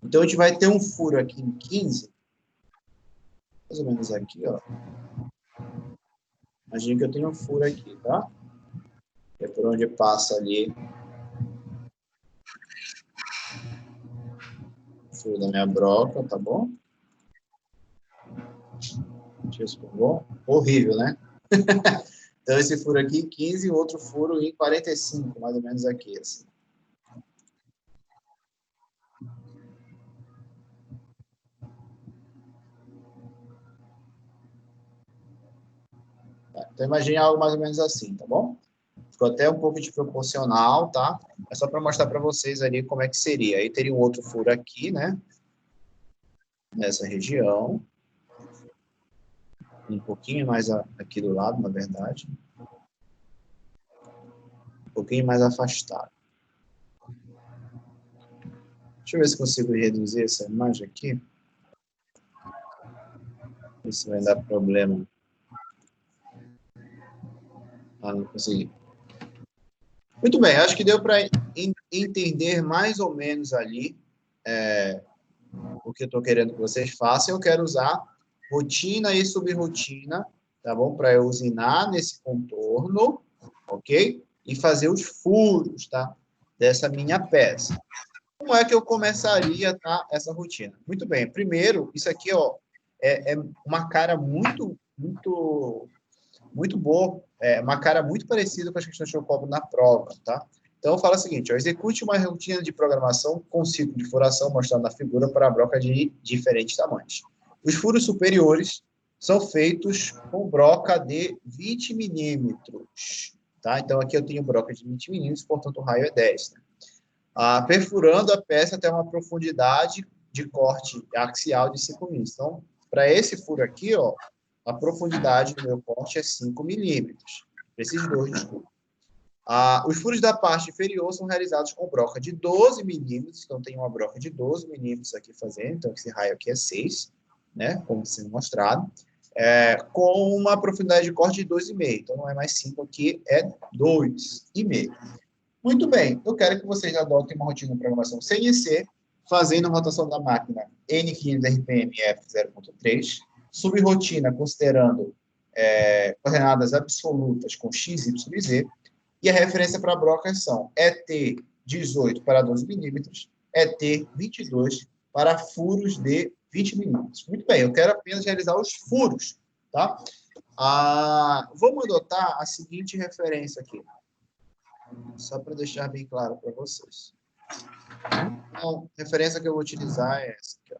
Então, a gente vai ter um furo aqui em 15, mais ou menos aqui, ó. Imagina que eu tenho um furo aqui, tá? É por onde passa ali o furo da minha broca, tá bom? Deixa eu ver se ficou bom. Horrível, né? Então, esse furo aqui em 15 e outro furo em 45, mais ou menos aqui, assim. Então, imagine algo mais ou menos assim, tá bom? Ficou até um pouco desproporcional, tá? É só para mostrar para vocês ali como é que seria. Aí teria um outro furo aqui, né? Nessa região. Um pouquinho mais aqui do lado, na verdade. Um pouquinho mais afastado. Deixa eu ver se consigo reduzir essa imagem aqui. Ver se vai dar problema. Ah, não consegui. Muito bem, acho que deu para entender mais ou menos ali o que eu estou querendo que vocês façam. Eu quero usar rotina e subrotina, tá bom? Para eu usinar nesse contorno, ok? E fazer os furos, tá? Dessa minha peça. Como é que eu começaria, tá? Essa rotina? Muito bem. Primeiro, isso aqui, ó, é uma cara muito boa, uma cara muito parecida com as questões que eu cobro na prova, tá? Então, fala o seguinte, ó, execute uma rotina de programação com ciclo de furação mostrado na figura para a broca de diferentes tamanhos. Os furos superiores são feitos com broca de 20 milímetros, tá? Então, aqui eu tenho broca de 20 milímetros, portanto, o raio é 10, né? Perfurando a peça até uma profundidade de corte axial de 5 milímetros. Então, para esse furo aqui, ó, a profundidade do meu corte é 5 milímetros. Esses dois, desculpa. Os furos da parte inferior são realizados com broca de 12 milímetros. Então, tem uma broca de 12 milímetros aqui fazendo. Então, esse raio aqui é 6, né? Como sendo mostrado. Com uma profundidade de corte de 2,5. Então, não é mais 5 aqui, é 2,5. Muito bem. Eu quero que vocês adotem uma rotina de programação CNC, fazendo a rotação da máquina N15 RPM F0.3, subrotina considerando coordenadas absolutas com X, Y e Z, e a referência para brocas são ET18 para 12 milímetros, ET22 para furos de 20 milímetros. Muito bem, eu quero apenas realizar os furos, tá? Vamos adotar a seguinte referência aqui, só para deixar bem claro para vocês. Então, a referência que eu vou utilizar é essa aqui, ó.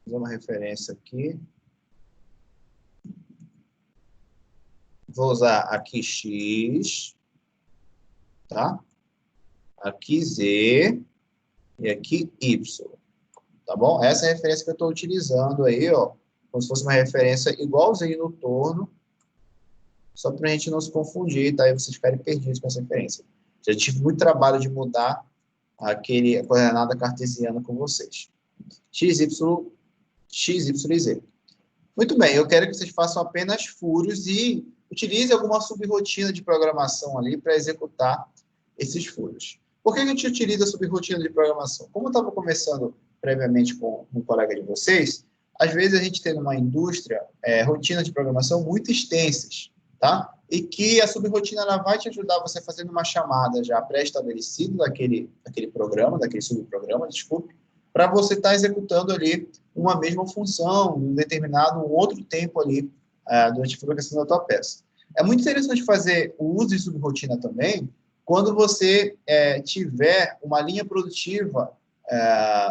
Vou fazer uma referência aqui. Vou usar aqui X, tá? Aqui Z e aqui Y, tá bom? Essa é a referência que eu estou utilizando aí, ó, como se fosse uma referência igualzinho no torno, só para a gente não se confundir, tá? E vocês ficarem perdidos com essa referência. Já tive muito trabalho de mudar a coordenada cartesiana com vocês. X, Y e Z. Muito bem, eu quero que vocês façam apenas furos e utilize alguma subrotina de programação ali para executar esses furos. Por que a gente utiliza a subrotina de programação? Como eu estava conversando previamente com um colega de vocês, às vezes a gente tem numa indústria rotinas de programação muito extensas, tá? E que a subrotina ela vai te ajudar você fazendo uma chamada já pré-estabelecida daquele programa, daquele subprograma, desculpe, para você estar executando ali uma mesma função, em um determinado outro tempo ali, durante a fabricação da tua peça. É muito interessante fazer o uso de subrotina também, quando você tiver uma linha produtiva,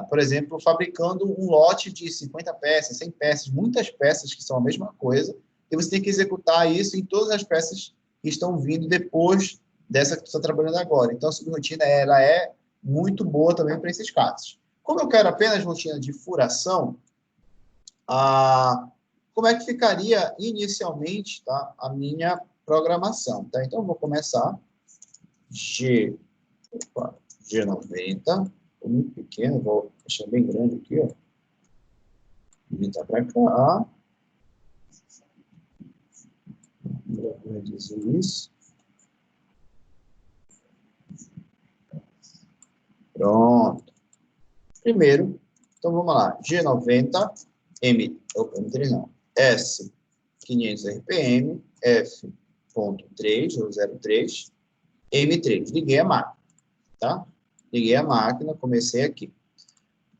por exemplo, fabricando um lote de 50 peças, 100 peças, muitas peças que são a mesma coisa, e você tem que executar isso em todas as peças que estão vindo depois dessa que você está trabalhando agora. Então, a subrotina ela é muito boa também para esses casos. Como eu quero apenas rotina de furação, como é que ficaria inicialmente, tá, a programação? Tá? Então, eu vou começar G90, muito pequeno, vou deixar bem grande aqui, ó. Limitar para cá. Vou reduzir isso. Pronto. Primeiro, então vamos lá. G90, M3 não. S500 RPM, F.3 ou 03, M3. Liguei a máquina, tá? Liguei a máquina, comecei aqui.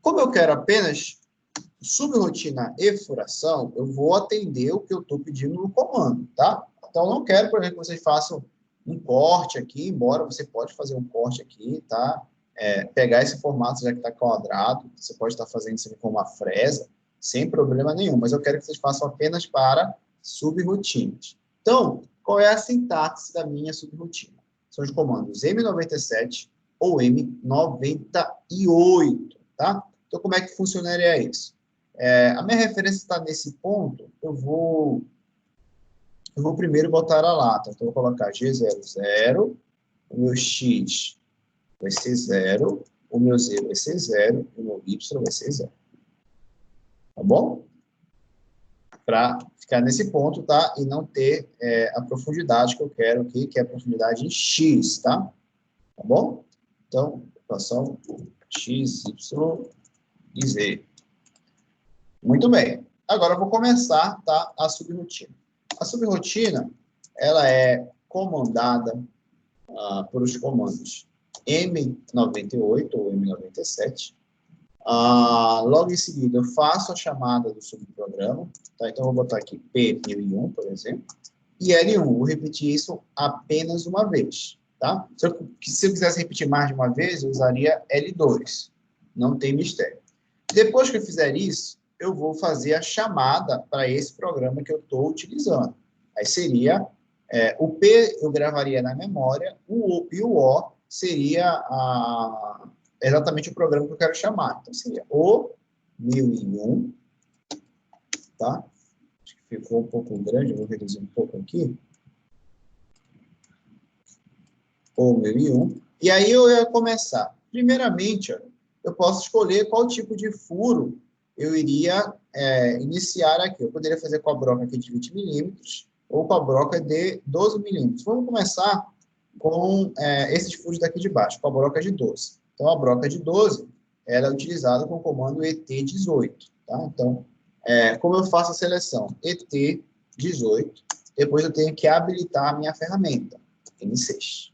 Como eu quero apenas subrotina e furação, eu vou atender o que eu estou pedindo no comando, tá? Então, eu não quero, por exemplo, que vocês façam um corte aqui, embora você pode fazer um corte aqui, tá? Pegar esse formato já que está quadrado, você pode estar fazendo isso com uma fresa, sem problema nenhum, mas eu quero que vocês façam apenas para subrotinas. Então, qual é a sintaxe da minha subrotina? São os comandos M97 ou M98, tá? Então, como é que funcionaria isso? A minha referência está nesse ponto, eu vou primeiro botar a lata. Então, eu vou colocar G00, o meu X vai ser 0, o meu Z vai ser 0, o meu Y vai ser 0. Tá bom? Para ficar nesse ponto, tá? E não ter a profundidade que eu quero aqui, que é a profundidade em X, tá? Tá bom? Então, equação X, Y e Z. Muito bem. Agora eu vou começar, tá, a subrotina. A subrotina, ela é comandada por os comandos M98 ou M97. Logo em seguida, eu faço a chamada do subprograma. Tá? Então, eu vou botar aqui P1001, por exemplo. E L1, vou repetir isso apenas uma vez. Tá? Se eu quisesse repetir mais de uma vez, eu usaria L2. Não tem mistério. Depois que eu fizer isso, eu vou fazer a chamada para esse programa que eu estou utilizando. Aí seria, o P eu gravaria na memória, o O seria exatamente o programa que eu quero chamar. Então, seria o 1001, tá? Acho que ficou um pouco grande, eu vou reduzir um pouco aqui. O 1001. E aí eu ia começar. Primeiramente, eu posso escolher qual tipo de furo eu iria iniciar aqui. Eu poderia fazer com a broca aqui de 20 milímetros ou com a broca de 12 milímetros. Vamos começar com esses furos daqui de baixo, com a broca de 12. Então, a broca de 12, ela é utilizada com o comando ET18. Tá? Então, como eu faço a seleção? ET18, depois eu tenho que habilitar a minha ferramenta, M6.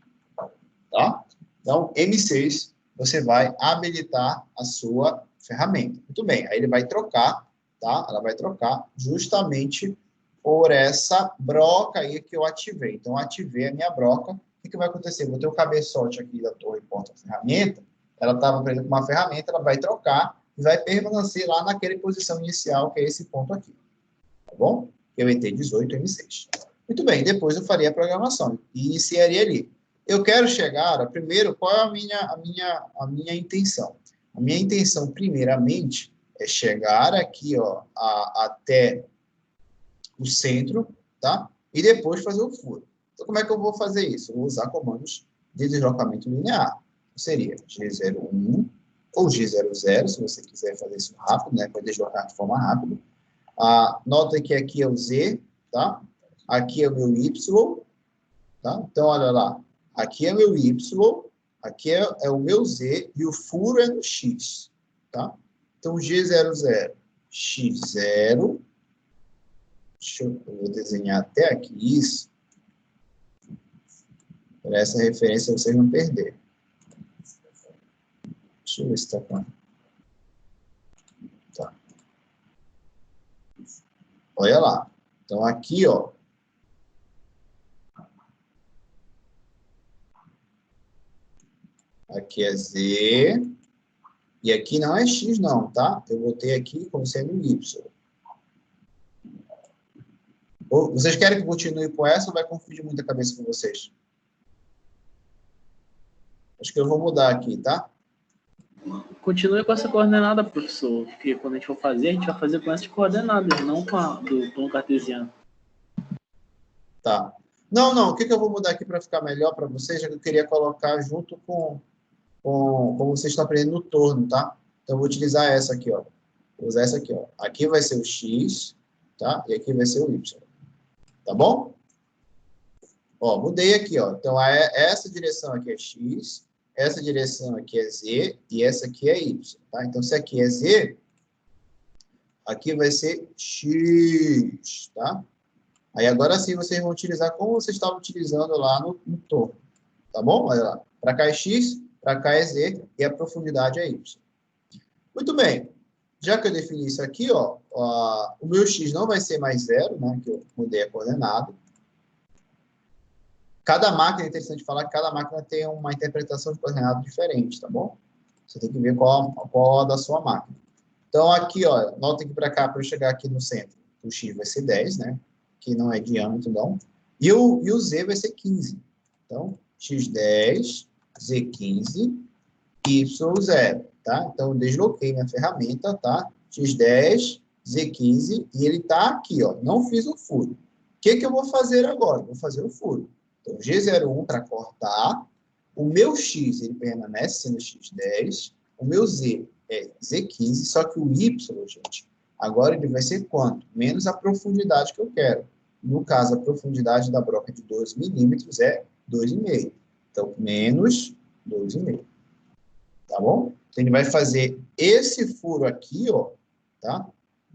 Tá? Então, M6, você vai habilitar a sua ferramenta. Muito bem, aí ele vai trocar, tá? Ela vai trocar justamente por essa broca aí que eu ativei. Então, eu ativei a minha broca. O que vai acontecer? Eu vou ter o cabeçote aqui da torre porta-ferramenta. Ela estava presa com uma ferramenta, ela vai trocar e vai permanecer lá naquela posição inicial, que é esse ponto aqui. Tá bom? Que é o ET18 M6. Muito bem, depois eu faria a programação e iniciaria ali. Eu quero chegar, primeiro, qual é a minha intenção? A minha intenção, primeiramente, é chegar aqui, ó, até o centro, tá? E depois fazer o furo. Então, como é que eu vou fazer isso? Eu vou usar comandos de deslocamento linear. Seria G01 ou G00, se você quiser fazer isso rápido, né? Para deslocar de forma rápida. Nota que aqui é o Z, tá? Aqui é o meu Y, tá? Então, olha lá. Aqui é meu Y, aqui é o meu Z, e o furo é no X, tá? Então, G00, X0, eu vou desenhar até aqui isso, para essa referência vocês não perderem. Deixa eu ver se está com... Tá. Olha lá. Então, aqui, ó, aqui é Z, e aqui não é X não, tá? Eu botei aqui como sendo Y. Vocês querem que eu continue com essa ou vai confundir muito a cabeça com vocês? Acho que eu vou mudar aqui, tá? Continue com essa coordenada, professor, porque quando a gente for fazer, a gente vai fazer com essas coordenadas, não com a do plano cartesiano. Tá. Não, o que eu vou mudar aqui para ficar melhor para vocês, já que eu queria colocar junto com como vocês estão aprendendo no torno, tá? Então, eu vou utilizar essa aqui, ó. Vou usar essa aqui, ó. Aqui vai ser o x, tá? E aqui vai ser o y. Tá bom? Ó, mudei aqui, ó. Então, essa direção aqui é x, essa direção aqui é z e essa aqui é y, tá? Então, se aqui é z, aqui vai ser x, tá? Aí, agora sim, vocês vão utilizar como vocês estavam utilizando lá no torno, tá bom? Olha lá. Para cá é x, para cá é z e a profundidade é y. Muito bem. Já que eu defini isso aqui, ó, o meu x não vai ser mais zero, né? Que eu mudei a coordenada. Cada máquina, é interessante falar que cada máquina tem uma interpretação de coordenada diferente, tá bom? Você tem que ver qual a da sua máquina. Então, aqui, ó, nota que para cá, para eu chegar aqui no centro, o x vai ser 10, né? Que não é diâmetro, não. E o z vai ser 15. Então, x10, z15, y0, tá? Então, eu desloquei minha ferramenta, tá? x10, z15, e ele tá aqui, ó. Não fiz o furo. O que eu vou fazer agora? Vou fazer o furo. Então, G01 para cortar. O meu X, ele permanece sendo X10. O meu Z é Z15, só que o Y, gente, agora ele vai ser quanto? Menos a profundidade que eu quero. No caso, a profundidade da broca de 12 milímetros é 2,5. Então, menos 2,5. Tá bom? Então, ele vai fazer esse furo aqui, ó, tá?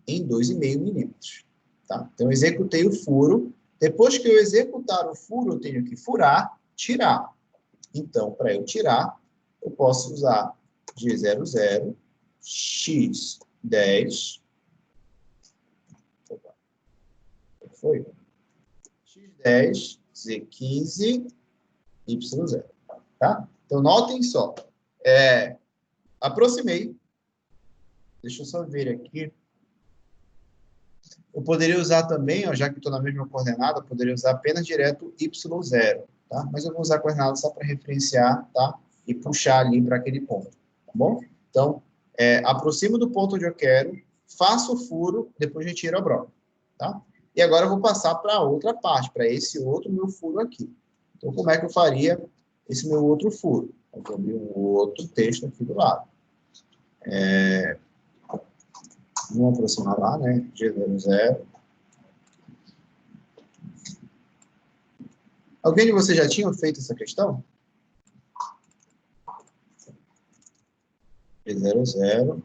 Em 2,5 milímetros. Tá? Então, eu executei o furo. Depois que eu executar o furo, eu tenho que furar, tirar. Então, para eu tirar, eu posso usar G00, X10, foi? X10, Z15, Y0. Tá? Então, notem só. Aproximei. Deixa eu só ver aqui. Eu poderia usar também, ó, já que estou na mesma coordenada, eu poderia usar apenas direto Y0, tá? Mas eu vou usar a coordenada só para referenciar, tá? E puxar ali para aquele ponto, tá bom? Então, aproximo do ponto onde eu quero, faço o furo, depois retiro a broca, tá? E agora eu vou passar para a outra parte, para esse outro meu furo aqui. Então, como é que eu faria esse meu outro furo? Eu vou abrir um outro texto aqui do lado. Vamos aproximar lá, né? G00. Alguém de vocês já tinha feito essa questão? G00.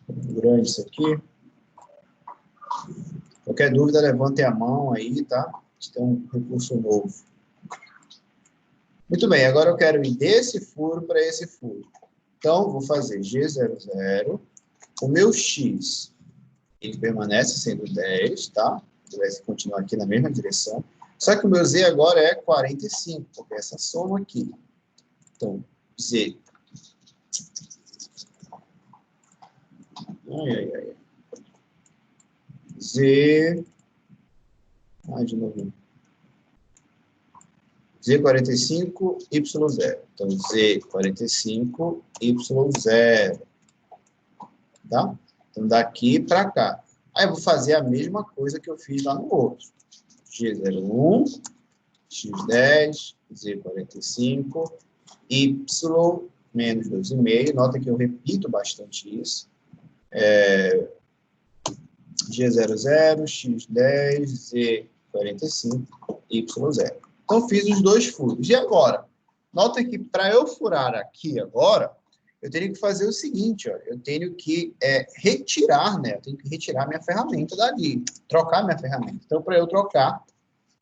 Grande isso aqui. Qualquer dúvida, levantem a mão aí, tá? A gente tem um recurso novo. Muito bem, agora eu quero ir desse furo para esse furo. Então, vou fazer G00. O meu X, ele permanece sendo 10, tá? Ele vai continuar aqui na mesma direção. Só que o meu Z agora é 45, porque é essa soma aqui. Então, Z. Z. De novo. Z45, Y0. Então, Z45, Y0. Tá? Então, daqui para cá. Aí, eu vou fazer a mesma coisa que eu fiz lá no outro. G01, X10, Z45, Y, menos 2,5. Nota que eu repito bastante isso. G00, X10, Z45, Y0. Então, fiz os dois furos. E agora? Nota que para eu furar aqui agora, eu teria que fazer o seguinte, ó, eu tenho que retirar, né? Eu tenho que retirar minha ferramenta dali, trocar minha ferramenta. Então, para eu trocar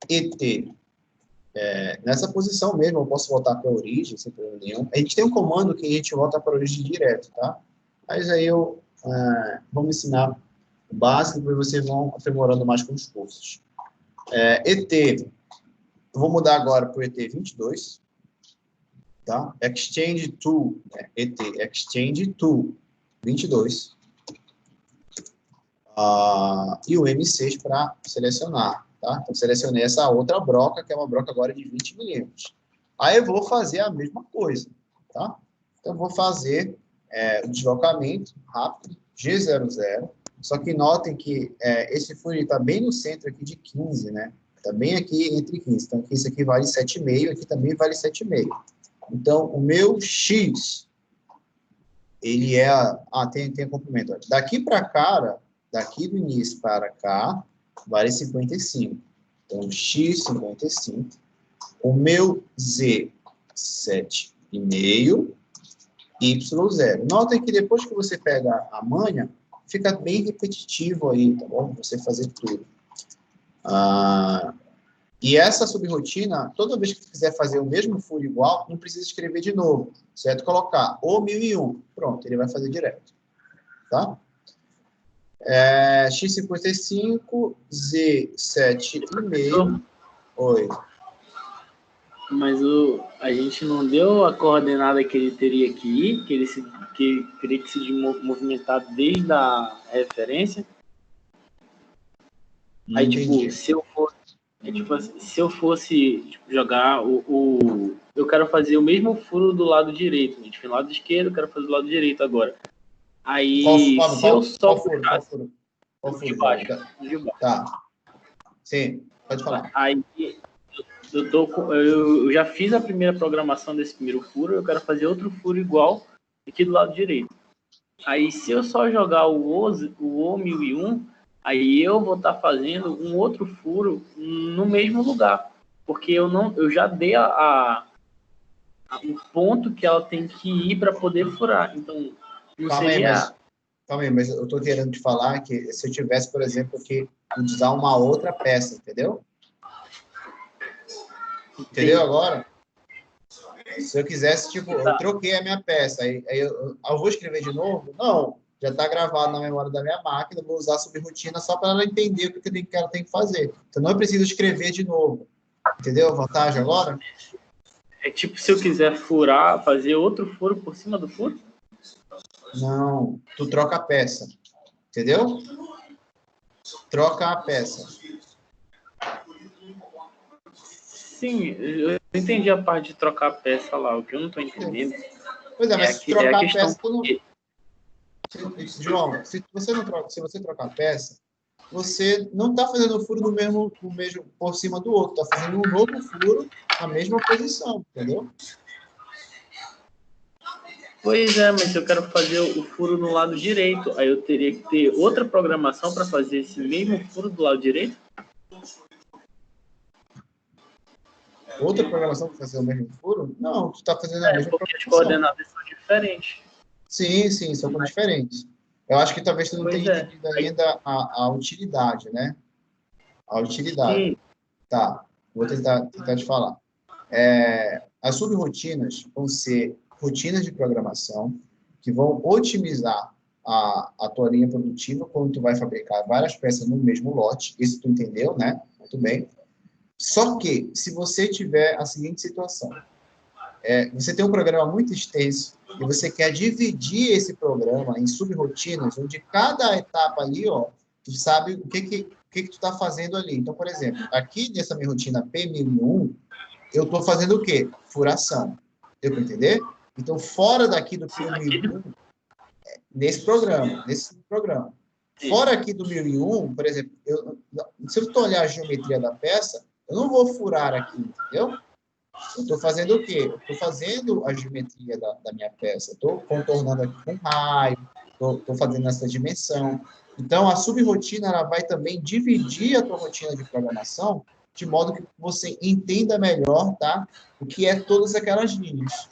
ET nessa posição mesmo, eu posso voltar para a origem, sem problema nenhum. A gente tem um comando que a gente volta para a origem direto, tá? Mas aí eu vou me ensinar o básico, depois vocês vão aprimorando mais com os cursos. ET, eu vou mudar agora para o ET22, tá? Exchange to, né? ET, Exchange to 22. E o M6 para selecionar, tá? Então, selecionei essa outra broca, que é uma broca agora de 20 milímetros. Aí eu vou fazer a mesma coisa, tá? Então, eu vou fazer o deslocamento rápido, G00, só que notem que esse furo está bem no centro aqui de 15, né? Está bem aqui entre 15. Então, aqui, isso aqui vale 7,5, aqui também vale 7,5. Então, o meu X, ele é... tem complemento. Daqui para cá, daqui do início para cá, vale 55. Então, X, 55. O meu Z, 7,5. Y0. Notem que depois que você pega a manha, fica bem repetitivo aí, tá bom? Você fazer tudo. E essa subrotina, toda vez que quiser fazer o mesmo furo igual, não precisa escrever de novo, certo? Colocar o 1001, pronto, ele vai fazer direto, tá? X55, Z7,5. Oi. Mas a gente não deu a coordenada que ele teria que ir, que teria que se movimentar desde a referência. Aí, tipo, se eu fosse jogar eu quero fazer o mesmo furo do lado direito. A gente fez do lado esquerdo, eu quero fazer do lado direito agora. Aí, qual furo? De baixo. Tá. Sim, pode falar. Aí, eu já fiz a primeira programação desse primeiro furo, eu quero fazer outro furo igual aqui do lado direito. Aí, se eu só jogar o O1001, aí eu vou estar fazendo um outro furo no mesmo lugar, porque eu já dei o ponto que ela tem que ir para poder furar. Então, não seria... Calma aí, mas eu estou querendo te falar que se eu tivesse, por exemplo, que usar uma outra peça, entendeu? Entendeu agora? Se eu quisesse, tipo, eu troquei a minha peça, aí eu vou escrever de novo? Não, já está gravado na memória da minha máquina, vou usar a subrotina só para ela entender o que ela tem que fazer. Então, não preciso escrever de novo. Entendeu a vantagem agora? É tipo, se eu quiser furar, fazer outro furo por cima do furo? Não, tu troca a peça. Entendeu? Troca a peça. Sim, eu entendi a parte de trocar a peça lá. O que eu não estou entendendo... Pois é, mas se trocar a peça... João, se você trocar a peça, você não está fazendo o furo no mesmo por cima do outro. Está fazendo um novo furo na mesma posição, entendeu? Pois é, mas eu quero fazer o furo no lado direito. Aí eu teria que ter outra programação para fazer esse mesmo furo do lado direito? Outra programação para fazer o mesmo furo? Não, tu está fazendo a mesma porque programação. As coordenadas são diferentes. Sim, são diferentes. Eu acho que talvez tu não tenha entendido ainda a utilidade, né? A utilidade. Sim. Tá, vou tentar te falar. As subrotinas vão ser rotinas de programação que vão otimizar a tua linha produtiva quando tu vai fabricar várias peças no mesmo lote. Isso tu entendeu, né? Muito bem. Só que, se você tiver a seguinte situação, você tem um programa muito extenso e você quer dividir esse programa em subrotinas, onde cada etapa ali, ó, tu sabe o que tu está fazendo ali. Então, por exemplo, aqui nessa minha rotina P1001, eu estou fazendo o quê? Furação. Deu para entender? Então, fora daqui do P1001, nesse programa. Fora aqui do 1001, por exemplo, se eu olhar a geometria da peça, eu não vou furar aqui, entendeu? Eu estou fazendo o quê? Eu estou fazendo a geometria da minha peça. Estou contornando aqui com raio, estou fazendo essa dimensão. Então, a subrotina ela vai também dividir a tua rotina de programação de modo que você entenda melhor, tá? O que é todas aquelas linhas.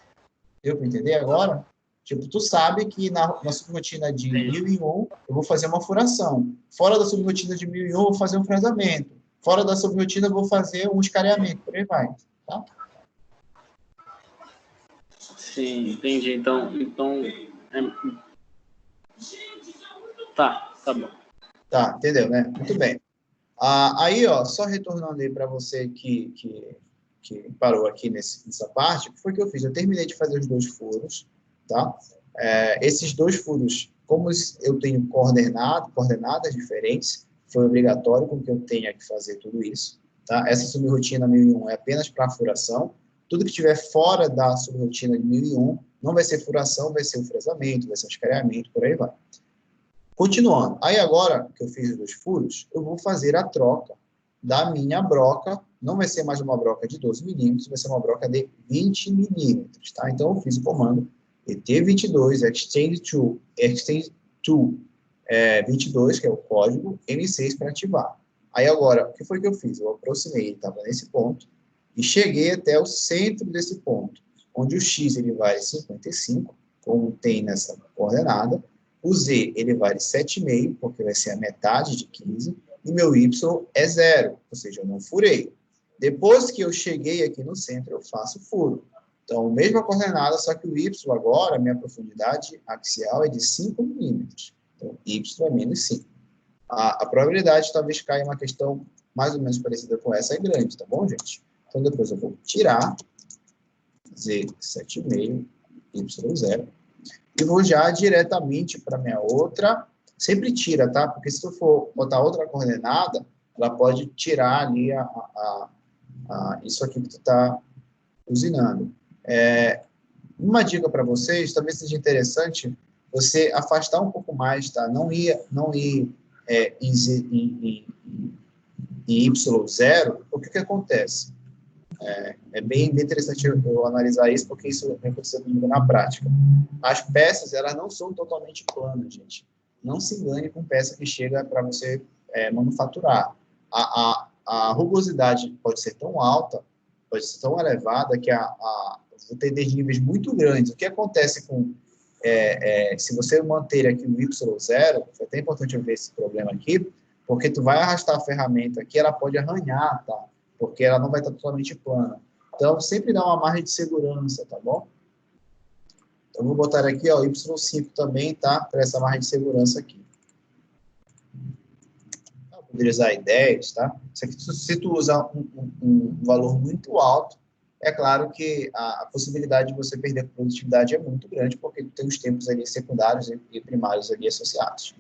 Deu para entender agora? Tipo, tu sabe que na subrotina de 1001, eu vou fazer uma furação. Fora da subrotina de 1001, eu vou fazer um fresamento. Fora da subrotina, eu vou fazer um escareamento. Por aí vai, tá? Sim, entendi. Então tá bom. Tá, entendeu, né? Muito bem. Aí, ó, só retornando aí para você que parou aqui nessa parte, o que foi que eu fiz? Eu terminei de fazer os 2 furos, tá? Esses 2 furos, como eu tenho coordenadas diferentes, foi obrigatório com que eu tenha que fazer tudo isso, tá? Essa subrotina 1001 é apenas para furação. Tudo que estiver fora da subrotina de 1001 não vai ser furação, vai ser o fresamento, vai ser o escareamento, por aí vai. Continuando. Aí agora que eu fiz os 2 furos, eu vou fazer a troca da minha broca não vai ser mais uma broca de 12 milímetros, vai ser uma broca de 20 milímetros, tá? Então, eu fiz o comando ET22, extend to 22, que é o código, M6 para ativar. Aí, agora, o que foi que eu fiz? Eu aproximei, ele estava nesse ponto, e cheguei até o centro desse ponto, onde o X ele vale 55, como tem nessa coordenada, o Z ele vale 7,5, porque vai ser a metade de 15, e meu Y é 0, ou seja, eu não furei. Depois que eu cheguei aqui no centro, eu faço furo. Então, mesma coordenada, só que o Y agora, a minha profundidade axial é de 5 milímetros. Então, Y é menos 5. A probabilidade de talvez caia uma questão mais ou menos parecida com essa é grande, tá bom, gente? Então, depois eu vou tirar Z 7,5, Y 0, e vou já diretamente para minha outra. Sempre tira, tá? Porque se tu for botar outra coordenada, ela pode tirar ali isso aqui que tu está usinando. Uma dica para vocês, talvez seja interessante você afastar um pouco mais, tá? Não ir em Y0, o que acontece? É bem interessante eu analisar isso, porque isso vem acontecendo comigo na prática. As peças, elas não são totalmente planas, gente. Não se engane com peça que chega para você manufaturar. A rugosidade pode ser tão alta, pode ser tão elevada, que vou ter desníveis muito grandes. O que acontece se você manter aqui o Y0, é até importante eu ver esse problema aqui, porque tu vai arrastar a ferramenta aqui, ela pode arranhar, tá? Porque ela não vai estar totalmente plana. Então, sempre dá uma margem de segurança, tá bom? Então, vou botar aqui, ó, Y5 também, tá? Para essa margem de segurança aqui. Eu poderia usar 10, tá? Se tu usar um valor muito alto, é claro que a possibilidade de você perder produtividade é muito grande, porque tu tem os tempos ali secundários e primários ali associados.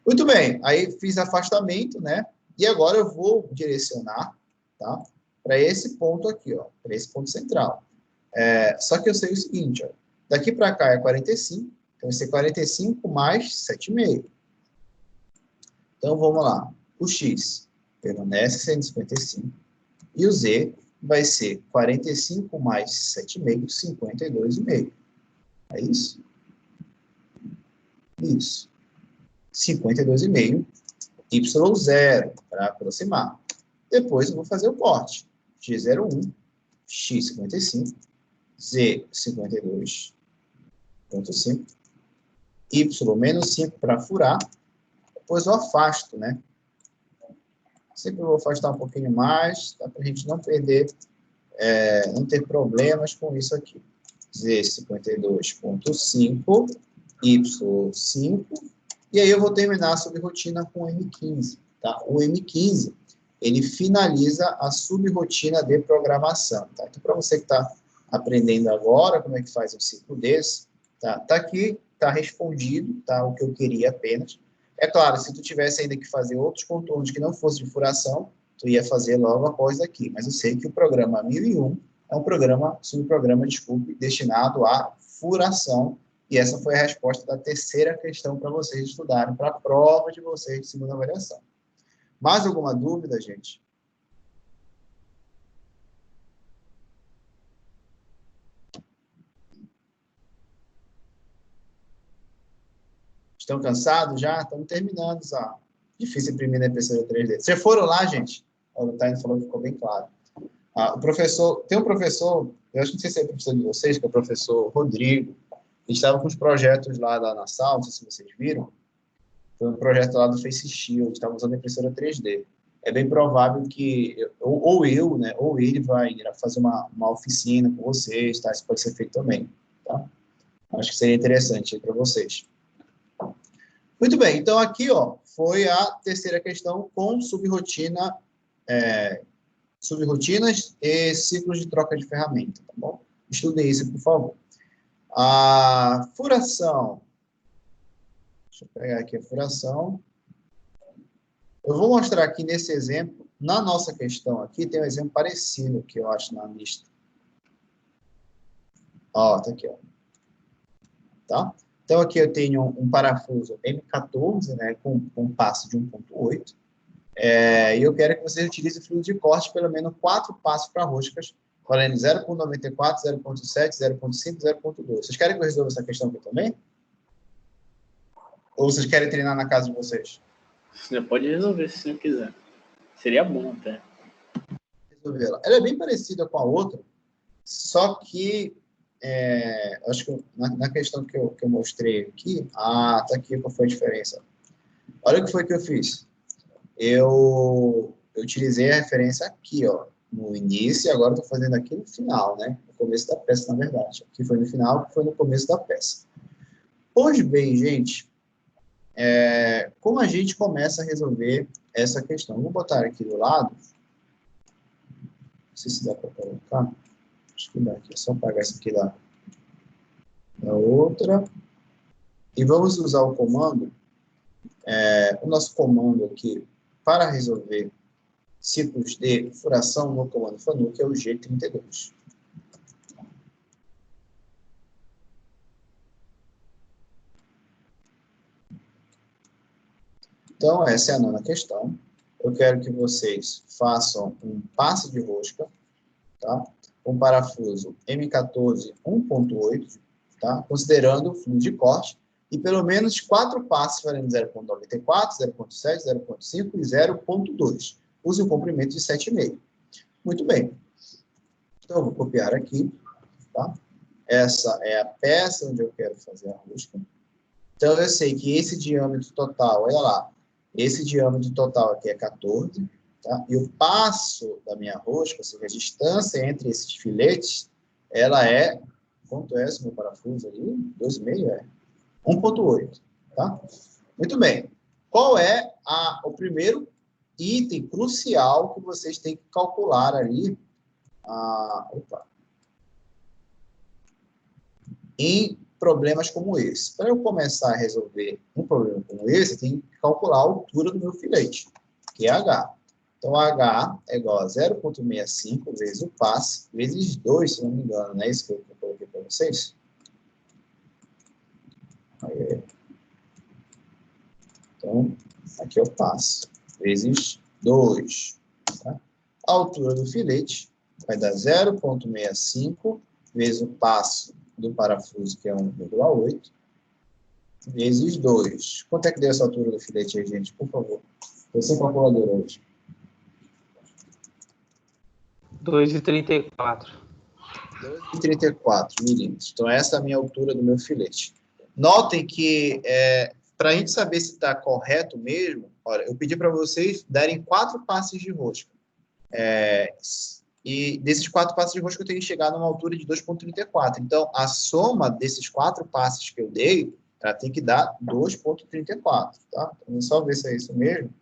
Muito bem, aí fiz afastamento, né? E agora eu vou direcionar, tá? Para esse ponto aqui, ó, para esse ponto central. Só que eu sei o seguinte, ó, daqui para cá é 45, então vai ser 45 mais 7,5. Então, vamos lá. O X permanece sendo 55, e o Z vai ser 45 mais 7,5, 52,5. É isso? Isso. 52,5, Y0, para aproximar. Depois eu vou fazer o corte. X01, X55, Z52,5, Y menos 5 para furar. Depois eu afasto, né? Sempre vou afastar um pouquinho mais, tá? Para a gente não perder, não ter problemas com isso aqui. Z52,5, Y5, e aí eu vou terminar a subrotina com o M15, tá? O M15, ele finaliza a subrotina de programação, tá? Então, para você que está aprendendo agora como é que faz um ciclo desse, tá aqui, tá respondido, tá? O que eu queria apenas. É claro, se tu tivesse ainda que fazer outros contornos que não fosse de furação, tu ia fazer logo após aqui, mas eu sei que o programa 1001 é um subprograma, desculpe, destinado à furação, e essa foi a resposta da terceira questão para vocês estudarem, para a prova de vocês de segunda avaliação. Mais alguma dúvida, gente? Estão cansados já? Estamos terminando, já. Difícil imprimir na impressora 3D. Vocês foram lá, gente? O Taino falou que ficou bem claro. O professor, tem um professor, eu acho que não sei se é professor de vocês, que é o professor Rodrigo. Ele estava com os projetos lá na sala, não sei se vocês viram. Foi um projeto lá do Face Shield, estava usando a impressora 3D. É bem provável que ou ele vai fazer uma oficina com vocês, tá? Isso pode ser feito também, tá? Acho que seria interessante para vocês. Muito bem, então aqui, ó, foi a terceira questão com subrrotinas e ciclos de troca de ferramenta, tá bom? Estudem isso, por favor. A furação. Deixa eu pegar aqui a furação. Eu vou mostrar aqui nesse exemplo, na nossa questão aqui, tem um exemplo parecido que eu acho na lista. Ó, tá aqui, ó. Tá? Então, aqui eu tenho um parafuso M14, né, com um passo de 1.8. E eu quero que vocês utilizem o fluido de corte pelo menos 4 passos para roscas, valendo 0,94, 0,7, 0,5, 0,2. Vocês querem que eu resolva essa questão aqui também? Ou vocês querem treinar na casa de vocês? Você pode resolver se você quiser. Seria bom até. Ela é bem parecida com a outra, só que acho que na questão que eu mostrei aqui, tá aqui qual foi a diferença. Olha o que foi que eu fiz. Eu utilizei a referência aqui, ó, no início, e agora estou fazendo aqui no final, né? No começo da peça, na verdade. Aqui foi no final, aqui foi no começo da peça. Pois bem, gente, como a gente começa a resolver essa questão? Vou botar aqui do lado. Não sei se dá para colocar. Acho que dá aqui. É só apagar essa aqui da outra. E vamos usar o comando. O nosso comando aqui para resolver ciclos de furação no comando FANUC é o G32. Então, essa é a 9ª questão. Eu quero que vocês façam um passe de rosca, tá? Com parafuso M14 1.8, tá? Considerando o fluido de corte, e pelo menos 4 passes valendo 0,94, 0,7, 0,5 e 0,2. Use um comprimento de 7,5. Muito bem. Então, eu vou copiar aqui, tá? Essa é a peça onde eu quero fazer a rosca. Então, eu sei que esse diâmetro total, olha lá, esse diâmetro total aqui é 14, tá? E o passo da minha rosca, ou seja, a distância entre esses filetes, ela é, quanto é esse meu parafuso ali? 2,5, 1,8, tá? Muito bem. Qual é o primeiro item crucial que vocês têm que calcular ali? Em problemas como esse. Para eu começar a resolver um problema como esse, eu tenho que calcular a altura do meu filete, que é H. Então, H é igual a 0,65 vezes o passe, vezes 2, se não me engano, não é isso que eu coloquei para vocês? Aí. Então, aqui eu passo, vezes 2. Tá? A altura do filete vai dar 0,65 vezes o passo do parafuso, que é 1,8, vezes 2. Quanto é que deu essa altura do filete aí, gente? Por favor. Estou sem calculadora hoje. 2,34. 2,34 milímetros. Então, essa é a minha altura do meu filete. Notem que, para a gente saber se está correto mesmo, olha, eu pedi para vocês darem 4 passes de rosca. E desses 4 passes de rosca eu tenho que chegar numa altura de 2,34. Então, a soma desses 4 passes que eu dei, ela tem que dar 2,34, tá? Então, vamos só ver se é isso mesmo.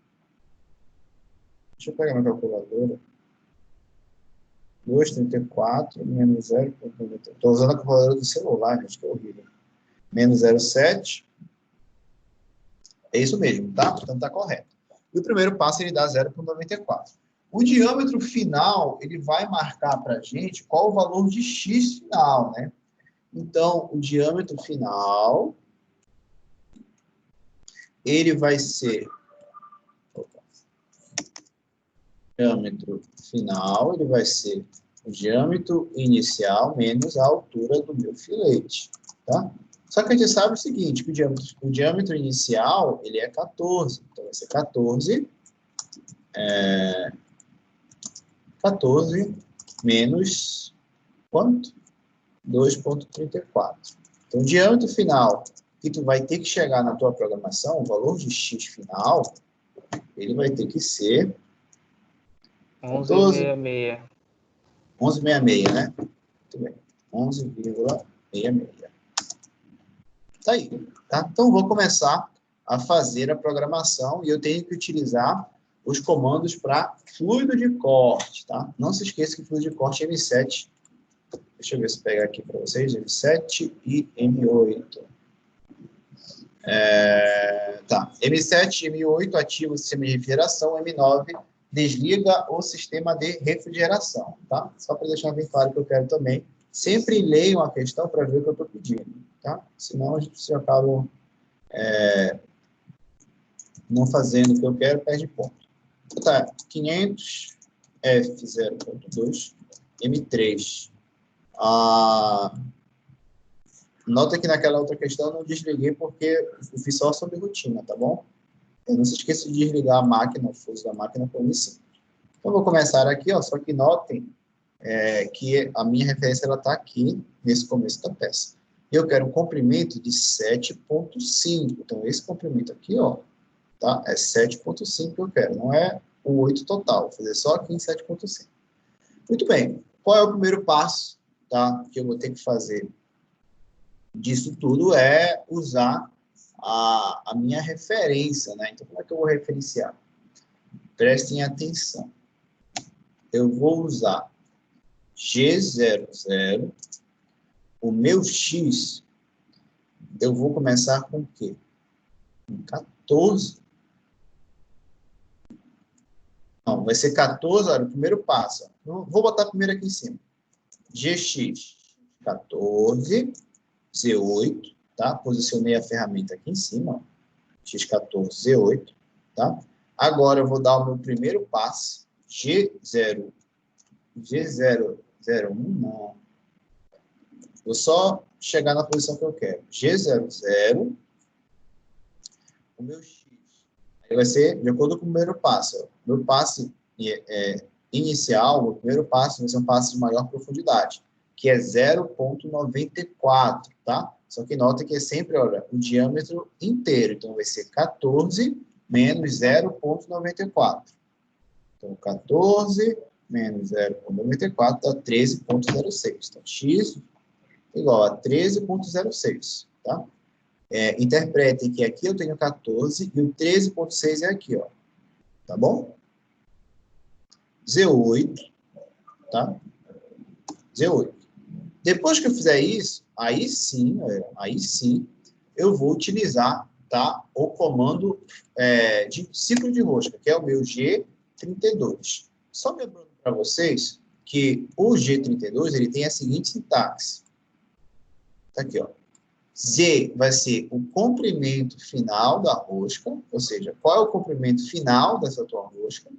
Deixa eu pegar minha calculadora. 2,34 menos 0,94. Estou usando a calculadora do celular, gente, que é horrível. Menos 0,7. É isso mesmo, tá? Portanto, está correto. E o primeiro passo, ele dá 0,94. O diâmetro final, ele vai marcar para a gente qual o valor de X final, né? Então, o diâmetro final, ele vai ser... diâmetro final, ele vai ser o diâmetro inicial menos a altura do meu filete, tá? Só que a gente sabe o seguinte, que o diâmetro inicial, ele é 14. Então, vai ser 14 menos quanto? 2,34. Então, o diâmetro final que tu vai ter que chegar na tua programação, o valor de X final, ele vai ter que ser 11,66. 11,66, né? Muito bem. 11,66. Tá aí, tá? Então, vou começar a fazer a programação e eu tenho que utilizar os comandos para fluido de corte, tá? Não se esqueça que fluido de corte é M7. Deixa eu ver se pegar aqui para vocês. M7 e M8. Tá. M7 e M8 ativa o sistema de refrigeração. M9 desliga o sistema de refrigeração, tá? Só para deixar bem claro que eu quero também. Sempre leiam a questão para ver o que eu estou pedindo, tá? Senão a gente acaba não fazendo o que eu quero, perde ponto. Tá, 500 F0.2 M3. Nota que naquela outra questão eu não desliguei porque eu fiz só sobre rotina, tá bom? Eu não se esqueça de desligar a máquina, o fuso da máquina por sim. Então, eu vou começar aqui, ó, só que notem que a minha referência está aqui, nesse começo da peça. Eu quero um comprimento de 7.5. Então, esse comprimento aqui, ó, tá? É 7.5 que eu quero, não é o 8 total. Vou fazer só aqui em 7.5. Muito bem. Qual é o primeiro passo, tá, que eu vou ter que fazer disso tudo? É usar a minha referência, né? Então, como é que eu vou referenciar? Prestem atenção. Eu vou usar G00, o meu X, eu vou começar com o quê? Com 14. Não, vai ser 14, olha, o primeiro passo. Vou botar primeiro aqui em cima. GX 14, Z8, tá? Posicionei a ferramenta aqui em cima, ó. X14, Z8, tá? Agora eu vou dar o meu primeiro passo, G001, não. Vou só chegar na posição que eu quero. G00, o meu X. Aí vai ser de acordo com o primeiro passo. O meu passo inicial, o primeiro passo vai ser um passo de maior profundidade, que é 0.94, tá? Só que nota que é sempre, olha, o diâmetro inteiro. Então, vai ser 14 menos 0.94. Então, 14 menos 0.94 dá 13.06. Então, X igual a 13.06, tá? Interpretem que aqui eu tenho 14 e o 13.6 é aqui, ó. Tá bom? Z8, tá? Z8. Depois que eu fizer isso, aí sim, eu vou utilizar, tá, o comando de ciclo de rosca, que é o meu G32. Só lembrando para vocês que o G32 ele tem a seguinte sintaxe. Tá aqui, ó. Z vai ser o comprimento final da rosca, ou seja, qual é o comprimento final dessa tua rosca,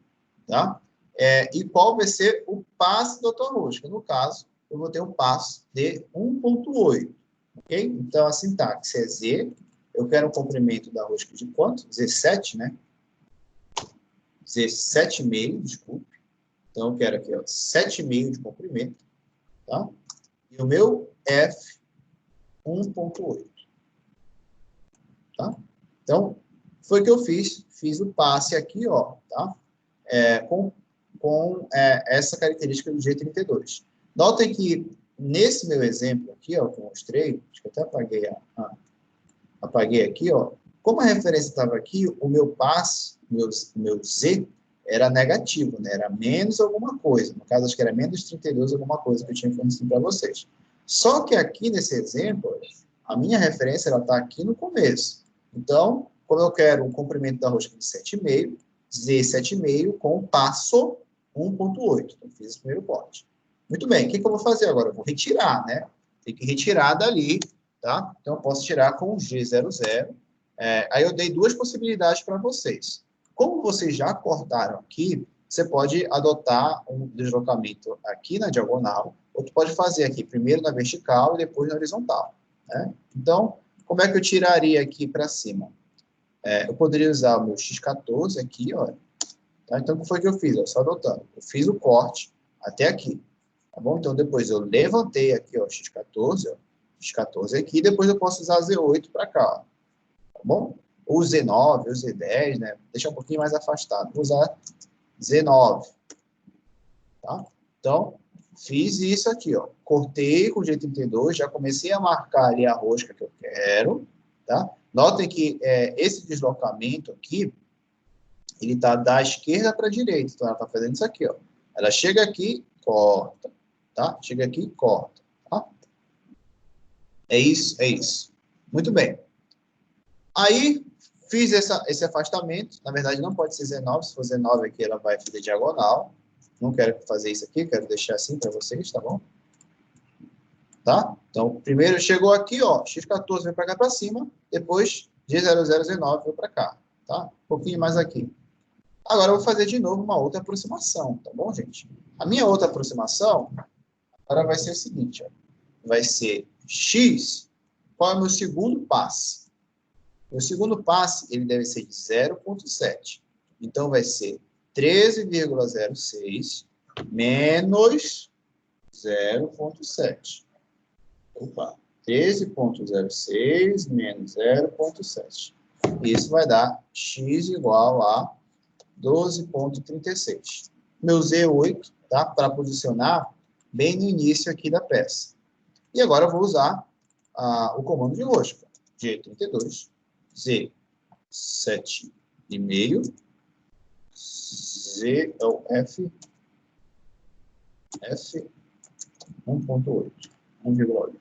tá? E qual vai ser o passo da tua rosca. No caso, eu vou ter um passo de 1.8, ok? Então, a sintaxe é Z, eu quero um comprimento da rosca de quanto? Z7, né? Z7,5, desculpe. Então, eu quero aqui, ó, 7,5 de comprimento, tá? E o meu F, 1.8. Tá? Então, foi o que eu fiz. Fiz o passe aqui, ó, tá? Com essa característica do G32. Notem que, nesse meu exemplo aqui, ó, que eu mostrei, acho que eu até apaguei aqui, ó, como a referência estava aqui, o meu passe, meu Z, era negativo, né? Era menos alguma coisa. No caso, acho que era menos 32 alguma coisa que eu tinha fornecido para vocês. Só que aqui, nesse exemplo, a minha referência está aqui no começo. Então, como eu quero um comprimento da rosca de 7,5, Z7,5 com passo 1.8. Então, fiz esse primeiro corte. Muito bem, o que eu vou fazer agora? Eu vou retirar, né? Tem que retirar dali, tá? Então, eu posso tirar com o G00. Aí eu dei duas possibilidades para vocês. Como vocês já cortaram aqui, você pode adotar um deslocamento aqui na diagonal, ou tu pode fazer aqui primeiro na vertical e depois na horizontal, né? Então, como é que eu tiraria aqui para cima? Eu poderia usar o meu X14 aqui, olha. Tá? Então, o que foi que eu fiz? Só adotando. Eu fiz o corte até aqui, tá bom? Então, depois eu levantei aqui, ó, X14, ó, X14 aqui, e depois eu posso usar Z8 para cá, ó, tá bom? Ou Z9, ou Z10, né? Deixa um pouquinho mais afastado. Vou usar Z9, tá? Então, fiz isso aqui, ó. Cortei com o G32, já comecei a marcar ali a rosca que eu quero, tá? Notem que esse deslocamento aqui, ele tá da esquerda para a direita. Então, ela tá fazendo isso aqui, ó. Ela chega aqui, corta, tá? Chega aqui, corta, tá? É isso, é isso. Muito bem. Aí, fiz esse afastamento. Na verdade, não pode ser Z9. Se for Z9 aqui, ela vai fazer diagonal. Não quero fazer isso aqui, quero deixar assim para vocês, tá bom? Tá? Então, primeiro chegou aqui, ó, X14 vem para cá para cima, depois G00, Z9 vem para cá, tá? Um pouquinho mais aqui. Agora eu vou fazer de novo uma outra aproximação, tá bom, gente? A minha outra aproximação agora vai ser o seguinte, ó. Vai ser x, qual é o meu segundo passe? O segundo passe, ele deve ser de 0,7. Então, vai ser 13,06 menos 0,7. Opa, 13,06 menos 0,7. Isso vai dar x igual a 12,36. Meu Z8, tá? Para posicionar bem no início aqui da peça. E agora eu vou usar o comando de rosca. G32, Z7,5, Z, F 1,8, 1,8.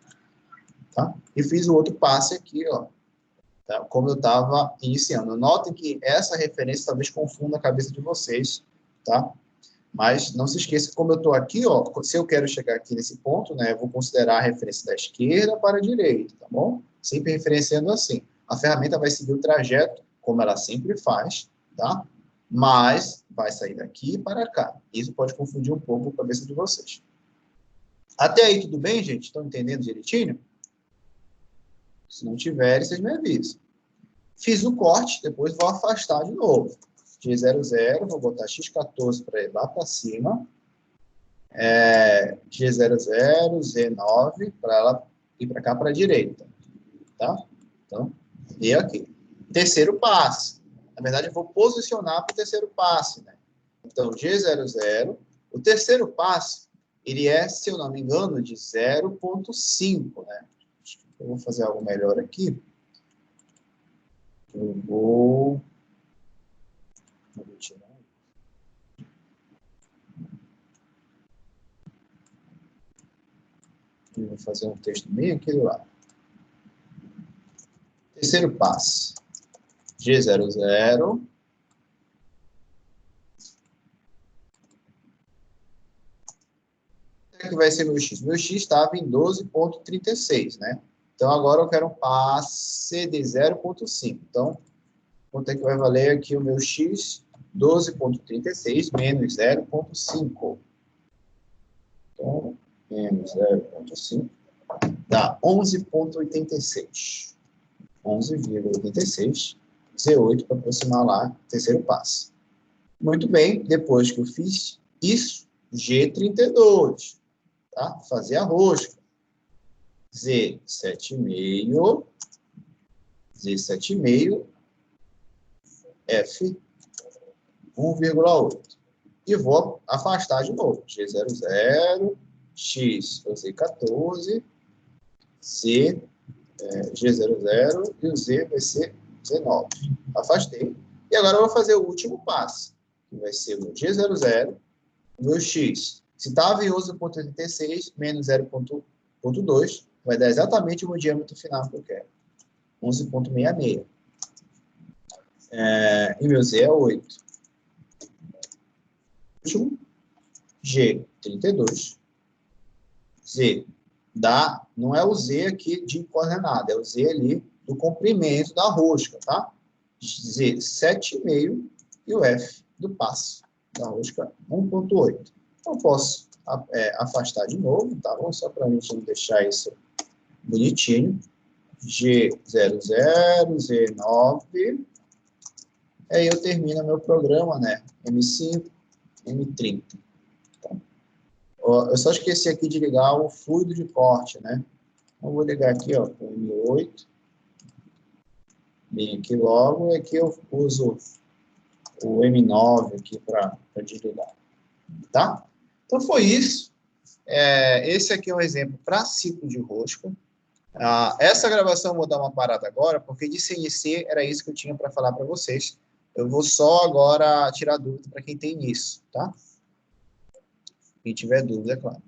Tá? E fiz o outro passe aqui, ó. Tá? Como eu estava iniciando. Notem que essa referência talvez confunda a cabeça de vocês, tá? Mas não se esqueça que como eu estou aqui, ó, se eu quero chegar aqui nesse ponto, né, eu vou considerar a referência da esquerda para a direita, tá bom? Sempre referenciando assim. A ferramenta vai seguir o trajeto, como ela sempre faz, tá? Mas vai sair daqui para cá. Isso pode confundir um pouco a cabeça de vocês. Até aí, tudo bem, gente? Estão entendendo direitinho? Se não tiverem, vocês me avisam. Fiz o corte, depois vou afastar de novo. G00, vou botar X14 para ir lá para cima. G00, Z9, para ela ir para cá para a direita. Tá? Então, e aqui. Terceiro passe. Na verdade, eu vou posicionar para o terceiro passe, né? Então, G00. O terceiro passe, ele é, se eu não me engano, de 0,5, né? Eu vou fazer algo melhor aqui. Eu vou tirar. Eu vou fazer um texto bem aqui do lado. Terceiro passo. G00. O que vai ser meu X? Meu X estava em 12,36, né? Então, agora eu quero um passe de 0,5. Então, quanto é que vai valer aqui o meu X? 12,36 menos 0,5. Então, menos 0,5 dá 11,86. 11,86. Z8 para aproximar lá o terceiro passo. Muito bem, depois que eu fiz isso, G32. Tá? Fazer a rosca. Z7,5. Z7,5. F 1,8. E vou afastar de novo. G00, X, Z14, Z, G00 e o Z vai ser Z9. Afastei. E agora eu vou fazer o último passo, que vai ser o G00, o meu X. Se estava em 11,86 menos 0,2, vai dar exatamente o meu diâmetro final que eu quero. 11,66. E meu Z é 8. Último, G32. Z não é o Z aqui de coordenada, é o Z ali do comprimento da rosca, tá? Z 7,5 e o F do passo da rosca 1,8. Então, posso afastar de novo, tá bom? Só para a gente não deixar isso bonitinho. G00, Z9. Aí eu termino meu programa, né? M5, M30. Tá? Eu só esqueci aqui de ligar o fluido de corte, né? Então, vou ligar aqui, ó, com M8. Bem aqui logo, e aqui eu uso o M9 aqui para desligar. Tá? Então, foi isso. Esse aqui é um exemplo para ciclo de rosca. Essa gravação eu vou dar uma parada agora, porque de CNC era isso que eu tinha para falar para vocês. Eu vou só agora tirar dúvida para quem tem isso, tá? Quem tiver dúvida, é claro.